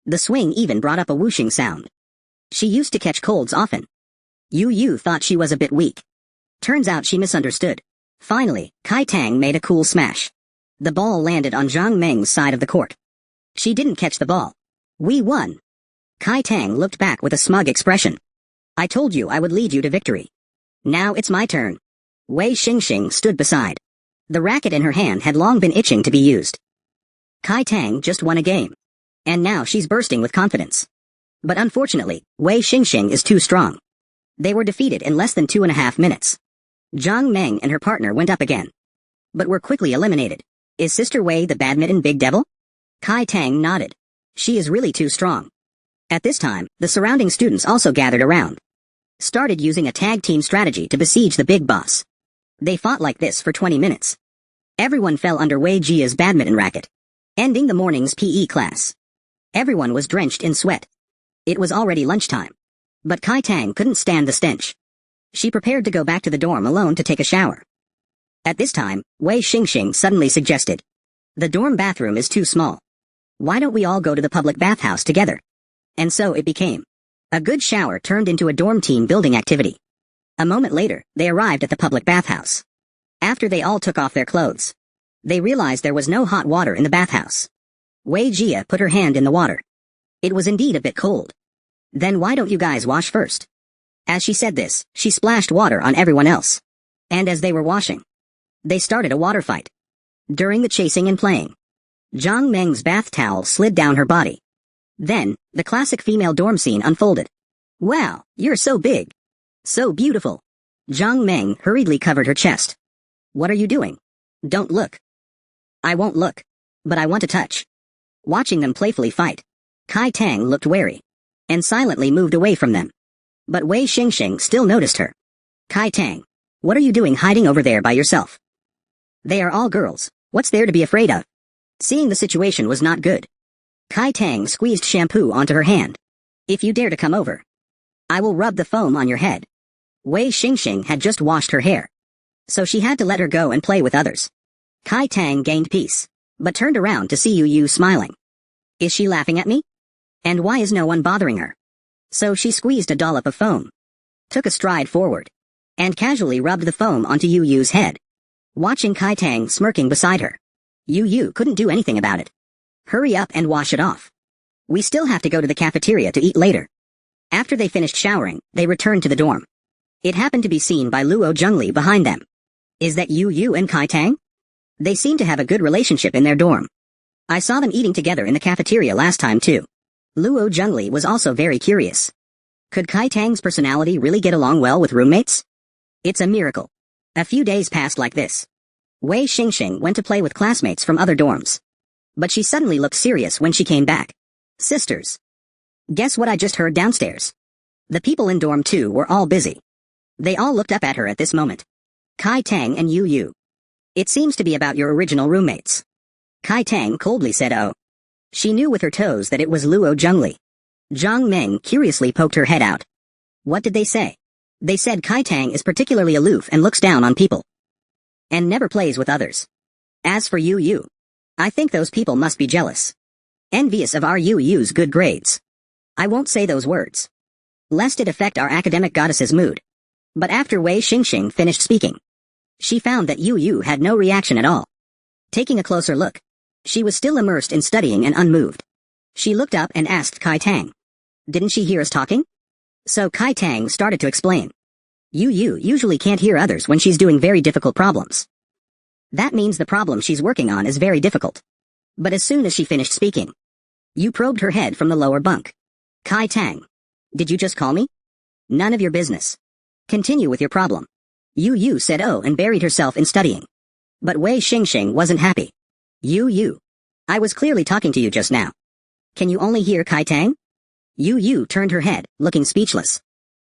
The swing even brought up a whooshing sound. She used to catch colds often. Yu thought she was a bit weak. Turns out she misunderstood. Finally, Kai Tang made a cool smash. The ball landed on Zhang Meng's side of the court. She didn't catch the ball. We won. Kai Tang looked back with a smug expression. I told you I would lead you to victory. Now it's my turn. Wei Xingxing stood beside. The racket in her hand had long been itching to be used. Kai Tang just won a game. And now she's bursting with confidence. But unfortunately, Wei Xingxing is too strong. They were defeated in less than 2.5 minutes. Zhang Meng and her partner went up again. But were quickly eliminated. Is Sister Wei the badminton big devil? Kai Tang nodded. She is really too strong. At this time, the surrounding students also gathered around. Started using a tag team strategy to besiege the big boss. They fought like this for 20 minutes. Everyone fell under Wei Jia's badminton racket. Ending the morning's PE class. Everyone was drenched in sweat. It was already lunchtime. But Kai Tang couldn't stand the stench. She prepared to go back to the dorm alone to take a shower. At this time, Wei Xingxing suddenly suggested. The dorm bathroom is too small. Why don't we all go to the public bathhouse together? And so it became. A good shower turned into a dorm team building activity. A moment later, they arrived at the public bathhouse. After they all took off their clothes, they realized there was no hot water in the bathhouse. Wei Jia put her hand in the water. It was indeed a bit cold. Then why don't you guys wash first? As she said this, she splashed water on everyone else. And as they were washing, they started a water fight. During the chasing and playing, Zhang Meng's bath towel slid down her body. Then, the classic female dorm scene unfolded. Wow, you're so big. So beautiful. Zhang Meng hurriedly covered her chest. What are you doing? Don't look. I won't look. But I want to touch. Watching them playfully fight, Kai Tang looked wary. And silently moved away from them. But Wei Xingxing still noticed her. Kai Tang, what are you doing hiding over there by yourself? They are all girls, what's there to be afraid of? Seeing the situation was not good. Kai Tang squeezed shampoo onto her hand. If you dare to come over, I will rub the foam on your head. Wei Xingxing had just washed her hair. So she had to let her go and play with others. Kai Tang gained peace, but turned around to see Yu smiling. Is she laughing at me? And why is no one bothering her? So she squeezed a dollop of foam, took a stride forward, and casually rubbed the foam onto Yu's head. Watching Kai Tang smirking beside her, Yu couldn't do anything about it. Hurry up and wash it off. We still have to go to the cafeteria to eat later. After they finished showering, they returned to the dorm. It happened to be seen by Luo Zhengli behind them. Is that Yu and Kai Tang? They seem to have a good relationship in their dorm. I saw them eating together in the cafeteria last time too. Luo Zhengli was also very curious. Could Kai Tang's personality really get along well with roommates? It's a miracle. A few days passed like this. Wei Xingxing went to play with classmates from other dorms. But she suddenly looked serious when she came back. Sisters. Guess what I just heard downstairs? The people in dorm 2 were all busy. They all looked up at her at this moment. Kai Tang and Yu. It seems to be about your original roommates. Kai Tang coldly said oh. She knew with her toes that it was Luo Zhengli. Zhang Meng curiously poked her head out. What did they say? They said Kai Tang is particularly aloof and looks down on people. And never plays with others. As for Yu, I think those people must be jealous. Envious of our Yu's good grades. I won't say those words, lest it affect our academic goddess's mood. But after Wei Xingxing finished speaking, she found that Yu had no reaction at all. Taking a closer look, she was still immersed in studying and unmoved. She looked up and asked Kai Tang. Didn't she hear us talking? So Kai Tang started to explain. Yu usually can't hear others when she's doing very difficult problems. That means the problem she's working on is very difficult. But as soon as she finished speaking, Yu probed her head from the lower bunk. Kai Tang. Did you just call me? None of your business. Continue with your problem. Yu said oh and buried herself in studying. But Wei Xingxing wasn't happy. Yu, I was clearly talking to you just now. Can you only hear Kai Tang? Yu turned her head, looking speechless.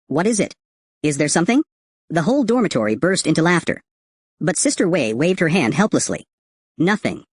What is it? Is there something? The whole dormitory burst into laughter. But Sister Wei waved her hand helplessly. Nothing.